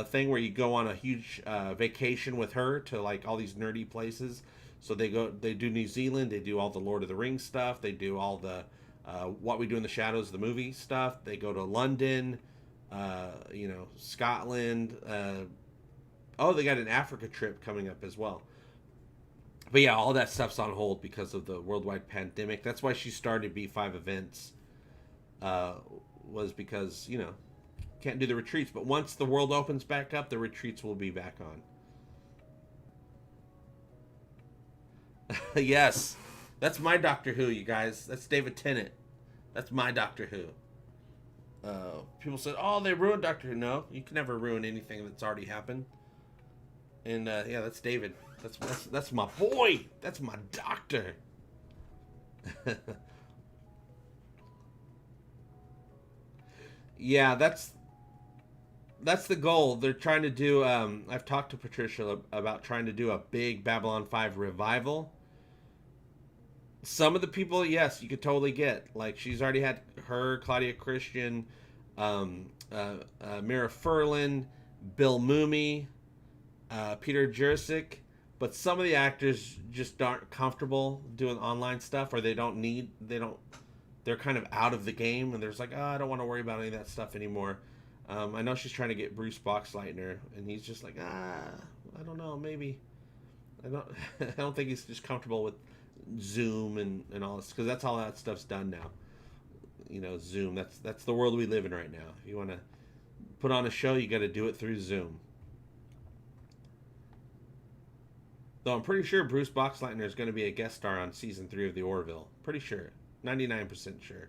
thing where you go on a huge vacation with her to like all these nerdy places. So they do New Zealand, they do all the Lord of the Rings stuff, they do all the What We Do in the Shadows, the movie stuff. They go to London, Scotland. They got an Africa trip coming up as well. But yeah, all that stuff's on hold because of the worldwide pandemic. That's why she started B5 events, was because, can't do the retreats. But once the world opens back up, the retreats will be back on. Yes, that's my Doctor Who, you guys. That's David Tennant. That's my Doctor Who. People said, oh, they ruined Doctor Who. No, you can never ruin anything that's already happened. And yeah, that's David. That's my boy. That's my doctor. Yeah, that's the goal. They're trying to do. I've talked to Patricia about trying to do a big Babylon 5 revival. Some of the people, yes, you could totally get. Like, she's already had her, Claudia Christian, Mira Furlan, Bill Mumy, Peter Jurczyk. But some of the actors just aren't comfortable doing online stuff, or they're kind of out of the game, and they're just like, oh, I don't want to worry about any of that stuff anymore. I know she's trying to get Bruce Boxleitner, and he's just like, I don't know, maybe. I don't think he's just comfortable with Zoom and all this, because that's all that stuff's done now. Zoom. That's the world we live in right now. If you want to put on a show, you got to do it through Zoom. Though I'm pretty sure Bruce Boxleitner is going to be a guest star on season 3 of the Orville. Pretty sure. 99% sure.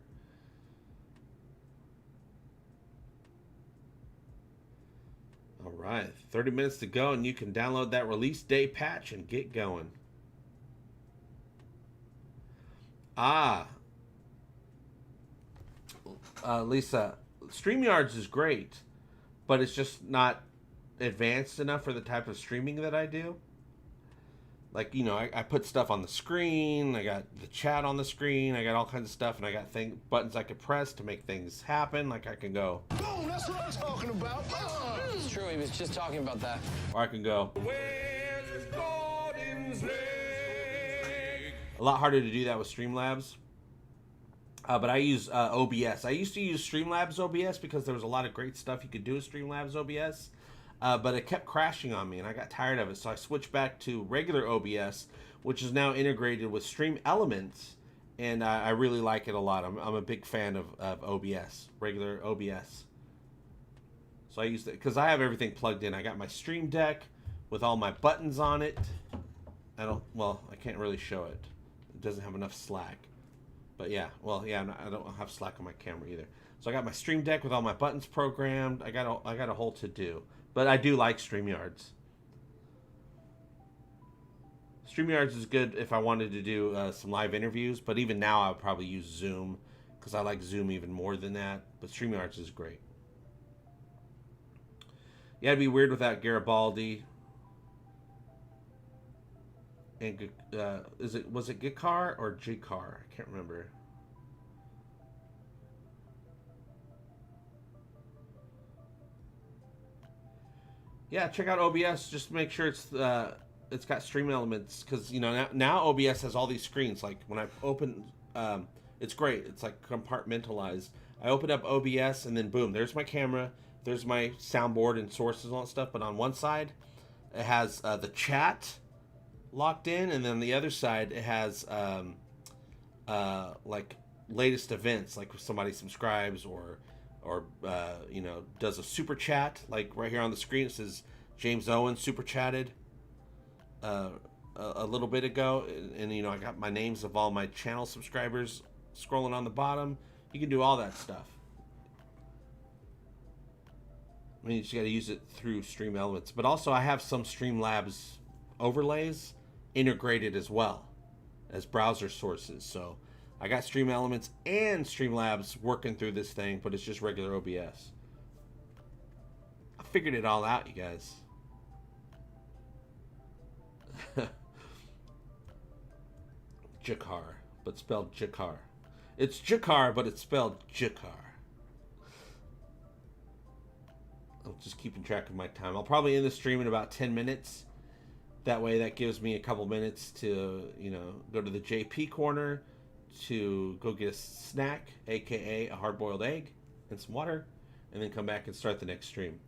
All right. 30 minutes to go, and you can download that release day patch and get going. Lisa, StreamYards is great, but it's just not advanced enough for the type of streaming that I do. Like, I put stuff on the screen, I got the chat on the screen, I got all kinds of stuff, and I got buttons I could press to make things happen. Like, I can go, Boom, that's what I'm talking about. It's true, he was just talking about that. or I can go. Where's his Gordon's leg? A lot harder to do that with Streamlabs. But I use OBS. I used to use Streamlabs OBS because there was a lot of great stuff you could do with Streamlabs OBS. But it kept crashing on me, and I got tired of it. So I switched back to regular OBS, which is now integrated with Stream Elements, and I really like it a lot. I'm a big fan of OBS, regular OBS. So I use it because I have everything plugged in. I got my Stream Deck with all my buttons on it. I can't really show it. It doesn't have enough slack. But yeah, I don't have slack on my camera either. So I got my Stream Deck with all my buttons programmed. I got a whole to-do. But I do like StreamYards. StreamYards is good if I wanted to do some live interviews, but even now I would probably use Zoom because I like Zoom even more than that. But StreamYards is great. Yeah, it'd be weird without Garibaldi. And was it Gikar or Jikar? I can't remember. Yeah, check out OBS. Just make sure it's got Stream Elements, because now OBS has all these screens. Like when I open, it's great. It's like compartmentalized. I open up OBS and then boom, there's my camera, there's my soundboard and sources and all that stuff. But on one side, it has the chat locked in, and then on the other side it has like latest events, like if somebody subscribes or does a super chat. Like right here on the screen it says James Owen super chatted a little bit ago, and I got my names of all my channel subscribers scrolling on the bottom. You can do all that stuff. I mean, you just got to use it through Stream Elements. But also I have some Streamlabs overlays integrated as well as browser sources. So I got Stream Elements and Streamlabs working through this thing, but it's just regular OBS. I figured it all out, you guys. Jakar, but spelled Jakar. It's Jakar, but it's spelled Jakar. I'm just keeping track of my time. I'll probably end the stream in about 10 minutes. That way, that gives me a couple minutes to, you know, go to the JP corner, to go get a snack, aka a hard-boiled egg and some water, and then come back and start the next stream.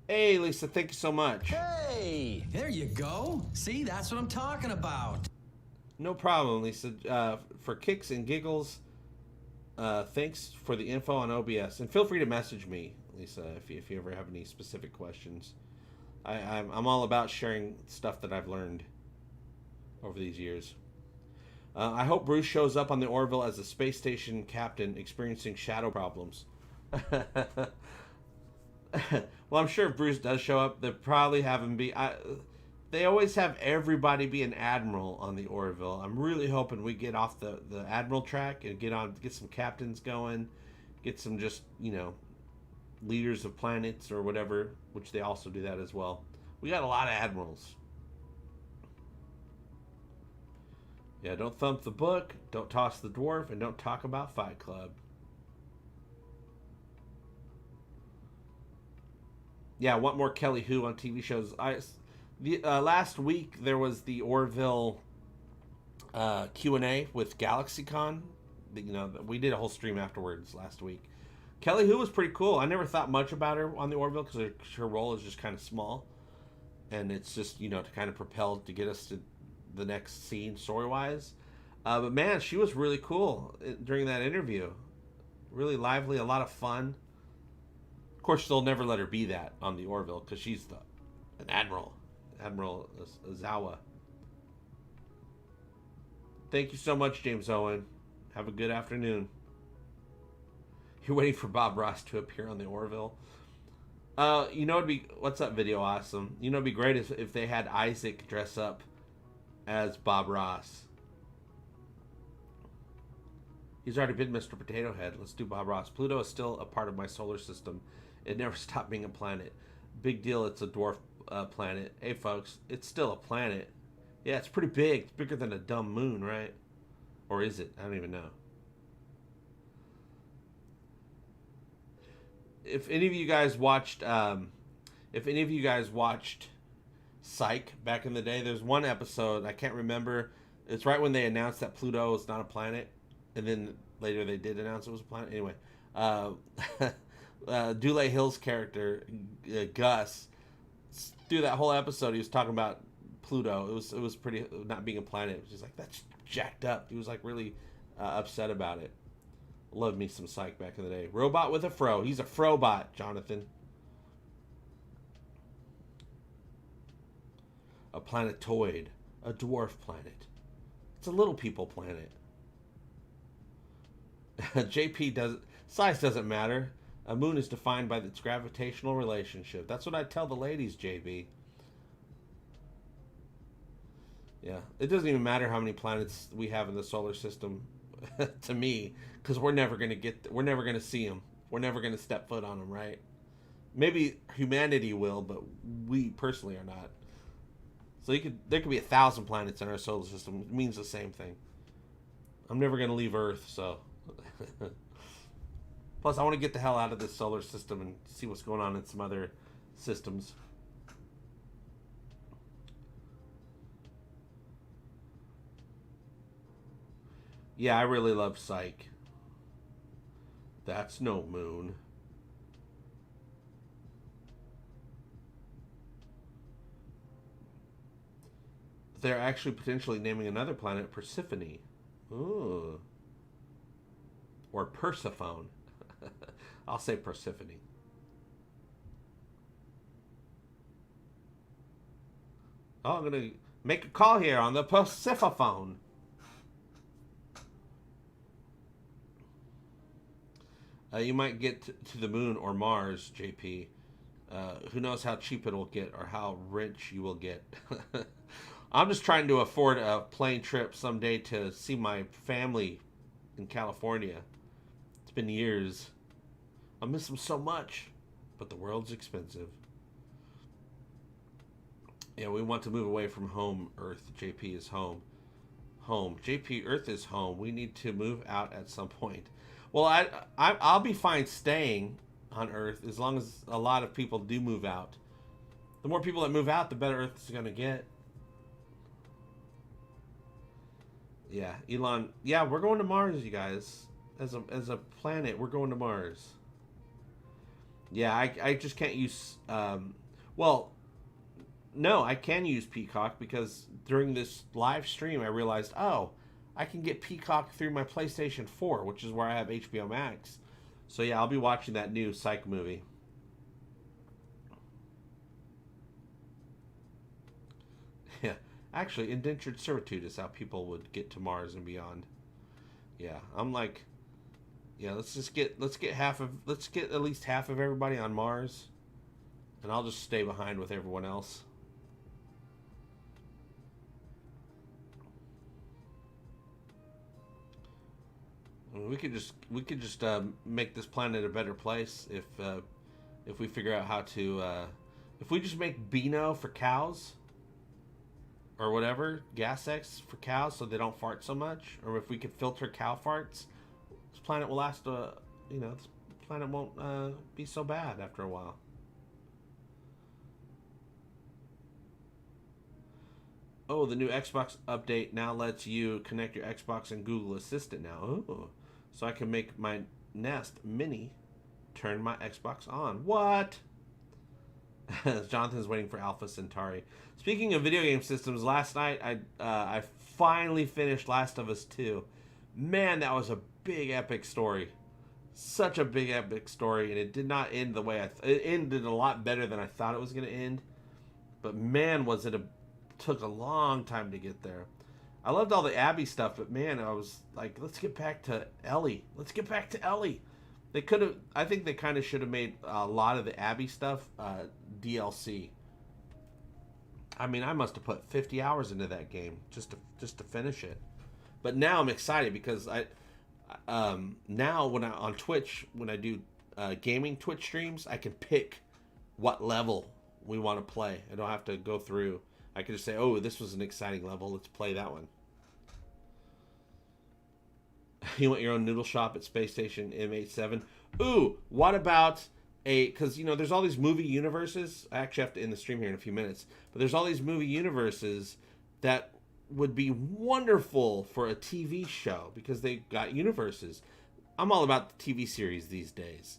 Hey, Lisa, thank you so much. Hey, there you go. See, that's what I'm talking about. No problem, Lisa. For kicks and giggles, thanks for the info on OBS. And feel free to message me, Lisa, if you ever have any specific questions. I'm all about sharing stuff that I've learned over these years. I hope Bruce shows up on the Orville as a space station captain experiencing shadow problems. Well, I'm sure if Bruce does show up, they'll probably have him be... they always have everybody be an admiral on the Orville. I'm really hoping we get off the admiral track and get some captains going, get some just, you know, leaders of planets or whatever, which they also do that as well. We got a lot of admirals. Yeah, don't thump the book, don't toss the dwarf, and don't talk about Fight Club. Yeah, I want more Kelly Hu on TV shows. Last week there was the Orville Q&A with GalaxyCon. You know, we did a whole stream afterwards last week. Kelly Hu was pretty cool. I never thought much about her on the Orville because her role is just kind of small. And it's just, you know, to kind of propel to get us to the next scene story-wise. But man, she was really cool during that interview. Really lively, a lot of fun. Of course, they'll never let her be that on the Orville because she's an admiral. Admiral Azawa. Thank you so much, James Owen. Have a good afternoon. You're waiting for Bob Ross to appear on the Orville. You know, what's up, Video Awesome? You know, it'd be great if they had Isaac dress up as Bob Ross. He's already been Mr. Potato Head. Let's do Bob Ross. Pluto is still a part of my solar system. It never stopped being a planet. Big deal, it's a dwarf planet. Hey, folks, it's still a planet. Yeah, it's pretty big. It's bigger than a dumb moon, right? Or is it? I don't even know. If any of you guys watched, Psych back in the day, there's one episode, I can't remember. It's right when they announced that Pluto is not a planet. And then later they did announce it was a planet. Anyway, Dule Hill's character, Gus, through that whole episode, he was talking about Pluto. It was pretty, not being a planet. It was just like, that's jacked up. He was like really upset about it. Loved me some Psych back in the day. Robot with a fro. He's a frobot, Jonathan. A planetoid. A dwarf planet. It's a little people planet. Size doesn't matter. A moon is defined by its gravitational relationship. That's what I tell the ladies, JB. Yeah, it doesn't even matter how many planets we have in the solar system to me, because we're never gonna see them. We're never gonna step foot on them, right? Maybe humanity will, but we personally are not. So there could be 1,000 planets in our solar system. It means the same thing. I'm never gonna leave Earth, so. Plus, I want to get the hell out of this solar system and see what's going on in some other systems. Yeah, I really love Psych. That's no moon. They're actually potentially naming another planet Persephone. Ooh. Or Persephone. I'll say Persephone. Oh, I'm going to make a call here on the Persephone. You might get to the moon or Mars, JP. Who knows how cheap it will get or how rich you will get. I'm just trying to afford a plane trip someday to see my family in California. It's been years. I miss them so much, but the world's expensive. Yeah, we want to move away from home, Earth. JP is home. Home. JP, Earth is home. We need to move out at some point. Well, I'll be fine staying on Earth as long as a lot of people do move out. The more people that move out, the better Earth is going to get. Yeah, Elon. Yeah, we're going to Mars, you guys. As a planet, we're going to Mars. Yeah, I just can't use. Well, no, I can use Peacock because during this live stream, I realized, oh, I can get Peacock through my PlayStation 4, which is where I have HBO Max. So yeah, I'll be watching that new Psych movie. Yeah, actually, indentured servitude is how people would get to Mars and beyond. Yeah, I'm like, yeah, let's get at least half of everybody on Mars, and I'll just stay behind with everyone else. We could just make this planet a better place if we figure out how to if we just make Beano for cows or whatever, gas X for cows so they don't fart so much, or if we could filter cow farts, this planet will last. This planet won't be so bad after a while. Oh, the new Xbox update now lets you connect your Xbox and Google Assistant now. Oh, so I can make my Nest Mini turn my Xbox on. What? Jonathan's waiting for Alpha Centauri. Speaking of video game systems, last night I finally finished Last of Us 2. Man, that was a big epic story. Such a big epic story, and it did not end the way it ended a lot better than I thought it was going to end. But man, took a long time to get there. I loved all the Abby stuff, but man, I was like, let's get back to Ellie. Let's get back to Ellie. I think they kind of should have made a lot of the Abby stuff DLC. I mean, I must have put 50 hours into that game just to finish it. But now I'm excited because now when on Twitch, when I do gaming Twitch streams, I can pick what level we want to play. I don't have to go through. I can just say, oh, this was an exciting level. Let's play that one. You want your own noodle shop at Space Station M87? Ooh, what about because, there's all these movie universes. I actually have to end the stream here in a few minutes. But there's all these movie universes that would be wonderful for a TV show because they got universes. I'm all about the TV series these days.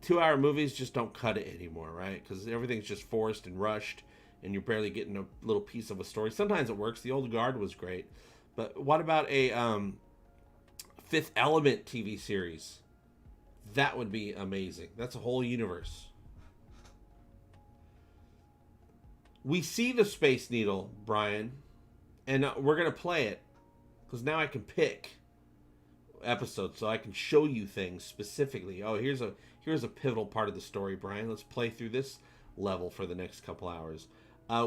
2-hour movies just don't cut it anymore, right? Because everything's just forced and rushed, and you're barely getting a little piece of a story. Sometimes it works. The Old Guard was great. But what about a Fifth Element TV series? That would be amazing. That's a whole universe. We see the Space Needle, Brian, and we're going to play it because now I can pick episodes, so I can show you things specifically. Oh, here's a pivotal part of the story, Brian. Let's play through this level for the next couple hours.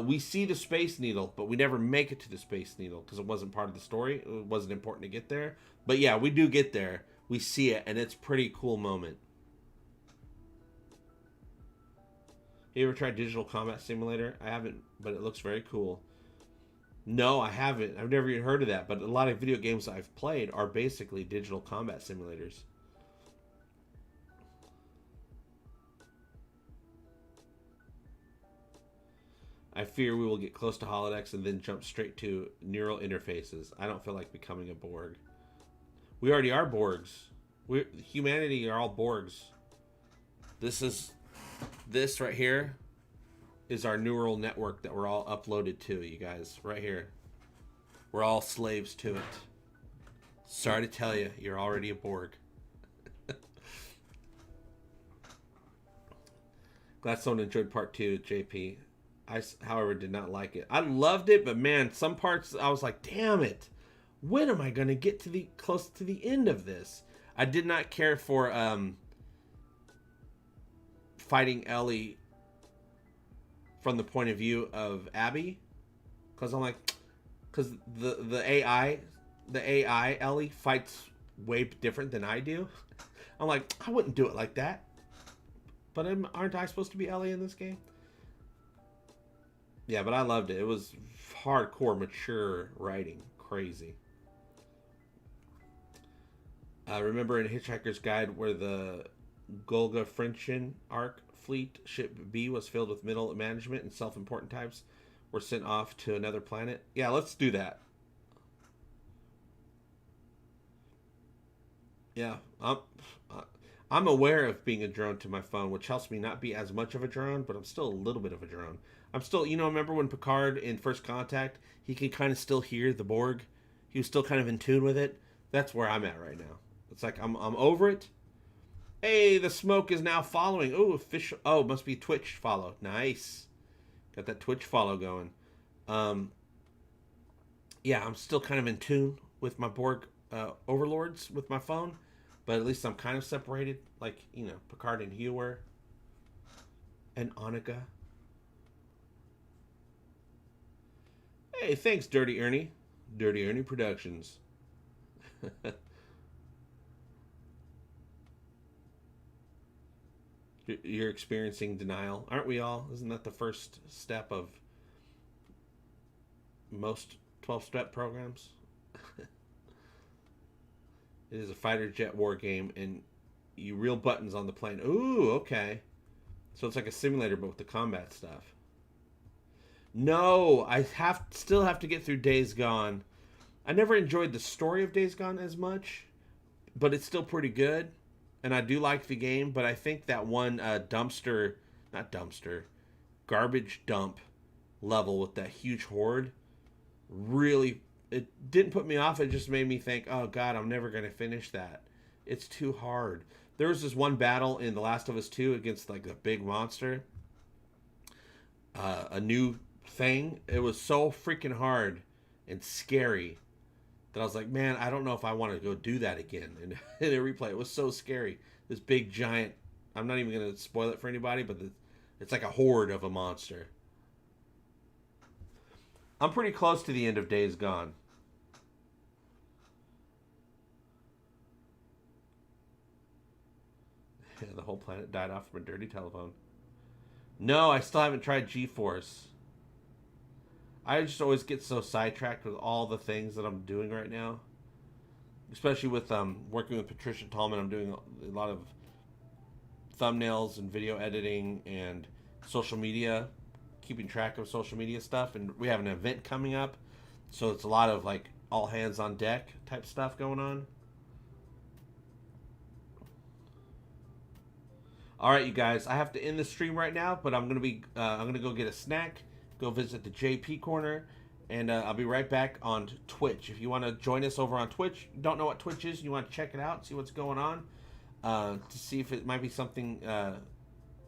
We see the Space Needle, but we never make it to the Space Needle because it wasn't part of the story. It wasn't important to get there. But yeah, we do get there. We see it, and it's a pretty cool moment. You ever tried Digital Combat Simulator? I haven't, but it looks very cool. No, I haven't. I've never even heard of that, but a lot of video games I've played are basically digital combat simulators. I fear we will get close to holodecks and then jump straight to neural interfaces. I don't feel like becoming a Borg. We already are Borgs. Humanity are all Borgs. This right here is our neural network that we're all uploaded to, you guys. Right here. We're all slaves to it. Sorry to tell you, you're already a Borg. Glad someone enjoyed part 2, JP. I, however, did not like it. I loved it, but man, some parts I was like, damn it. When am I going to get to close to the end of this? I did not care for fighting Ellie from the point of view of Abby, because I'm like, because the AI Ellie fights way different than I do. I'm like, I wouldn't do it like that. But aren't I supposed to be Ellie in this game? Yeah, but I loved it. It was hardcore, mature writing. Crazy. Remember in Hitchhiker's Guide where the Golga Frenchen Arc fleet ship B was filled with middle management and self-important types were sent off to another planet? Yeah, let's do that. Yeah, I'm aware of being a drone to my phone, which helps me not be as much of a drone, but I'm still a little bit of a drone. I'm still, remember when Picard in First Contact, he can kind of still hear the Borg? He was still kind of in tune with it. That's where I'm at right now. It's like I'm over it. Hey, the smoke is now following. Oh, official. Oh, must be Twitch follow. Nice. Got that Twitch follow going. Yeah, I'm still kind of in tune with my Borg overlords with my phone, but at least I'm kind of separated, like, Picard and Hugh were, and Annika. Hey, thanks, Dirty Ernie. Dirty Ernie Productions. You're experiencing denial, aren't we all? Isn't that the first step of most 12-step programs? It is a fighter jet war game, and you reel buttons on the plane. Ooh, okay. So it's like a simulator, but with the combat stuff. No, I still have to get through Days Gone. I never enjoyed the story of Days Gone as much, but it's still pretty good. And I do like the game, but I think that one garbage dump level with that huge horde, really, it didn't put me off. It just made me think, oh God, I'm never going to finish that. It's too hard. There was this one battle in The Last of Us 2 against like a big monster. A new thing. It was so freaking hard and scary that I was like, man, I don't know if I want to go do that again. And in a replay, it was so scary. This big giant, I'm not even going to spoil it for anybody, but it's like a horde of a monster. I'm pretty close to the end of Days Gone. Yeah, the whole planet died off from a dirty telephone. No, I still haven't tried G-Force. I just always get so sidetracked with all the things that I'm doing right now. Especially with working with Patricia Tallman. I'm doing a lot of thumbnails and video editing and social media, keeping track of social media stuff. And we have an event coming up, so it's a lot of like all hands on deck type stuff going on. All right, you guys, I have to end the stream right now, but I'm gonna go get a snack, go visit the JP corner, and I'll be right back on Twitch. If you want to join us over on Twitch, you don't know what Twitch is, you want to check it out, see what's going on, to see if it might be something,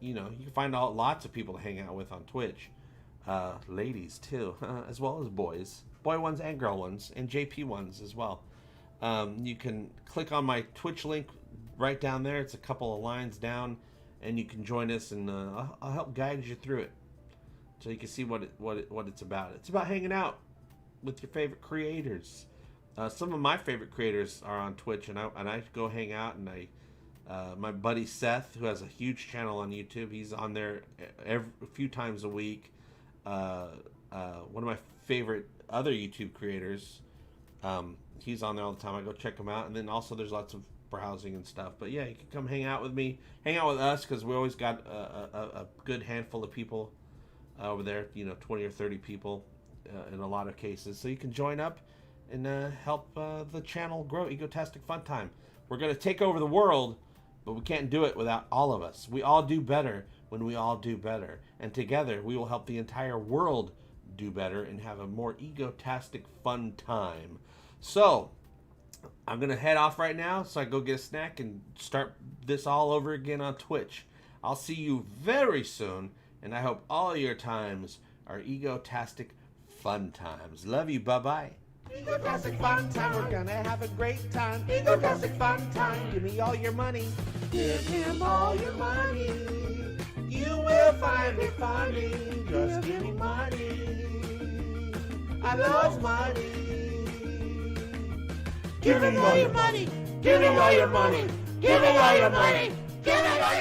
you can find out lots of people to hang out with on Twitch. Ladies, too, as well as boys. Boy ones and girl ones, and JP ones as well. You can click on my Twitch link right down there. It's a couple of lines down, and you can join us, and I'll help guide you through it, so you can see what it's about. It's about hanging out with your favorite creators. Some of my favorite creators are on Twitch, and I go hang out. And my buddy Seth, who has a huge channel on YouTube, he's on there a few times a week. One of my favorite other YouTube creators, he's on there all the time. I go check him out, and then also there's lots of browsing and stuff. But yeah, you can come hang out with me, hang out with us, because we always got a good handful of people over there, 20 or 30 people in a lot of cases. So you can join up and help the channel grow. Egotastic FunTime. We're going to take over the world, but we can't do it without all of us. We all do better when we all do better. And together we will help the entire world do better and have a more egotastic fun time. So I'm going to head off right now, so I go get a snack and start this all over again on Twitch. I'll see you very soon, and I hope all your times are egotastic fun times. Love you. Bye-bye. Egotastic fun time. We're going to have a great time. Egotastic fun time. Give me all your money. Give him all your money. You will find it funny. Just give me money. I love money. Give me all your money. Give me all your money. Give me all your money. Give me all your money.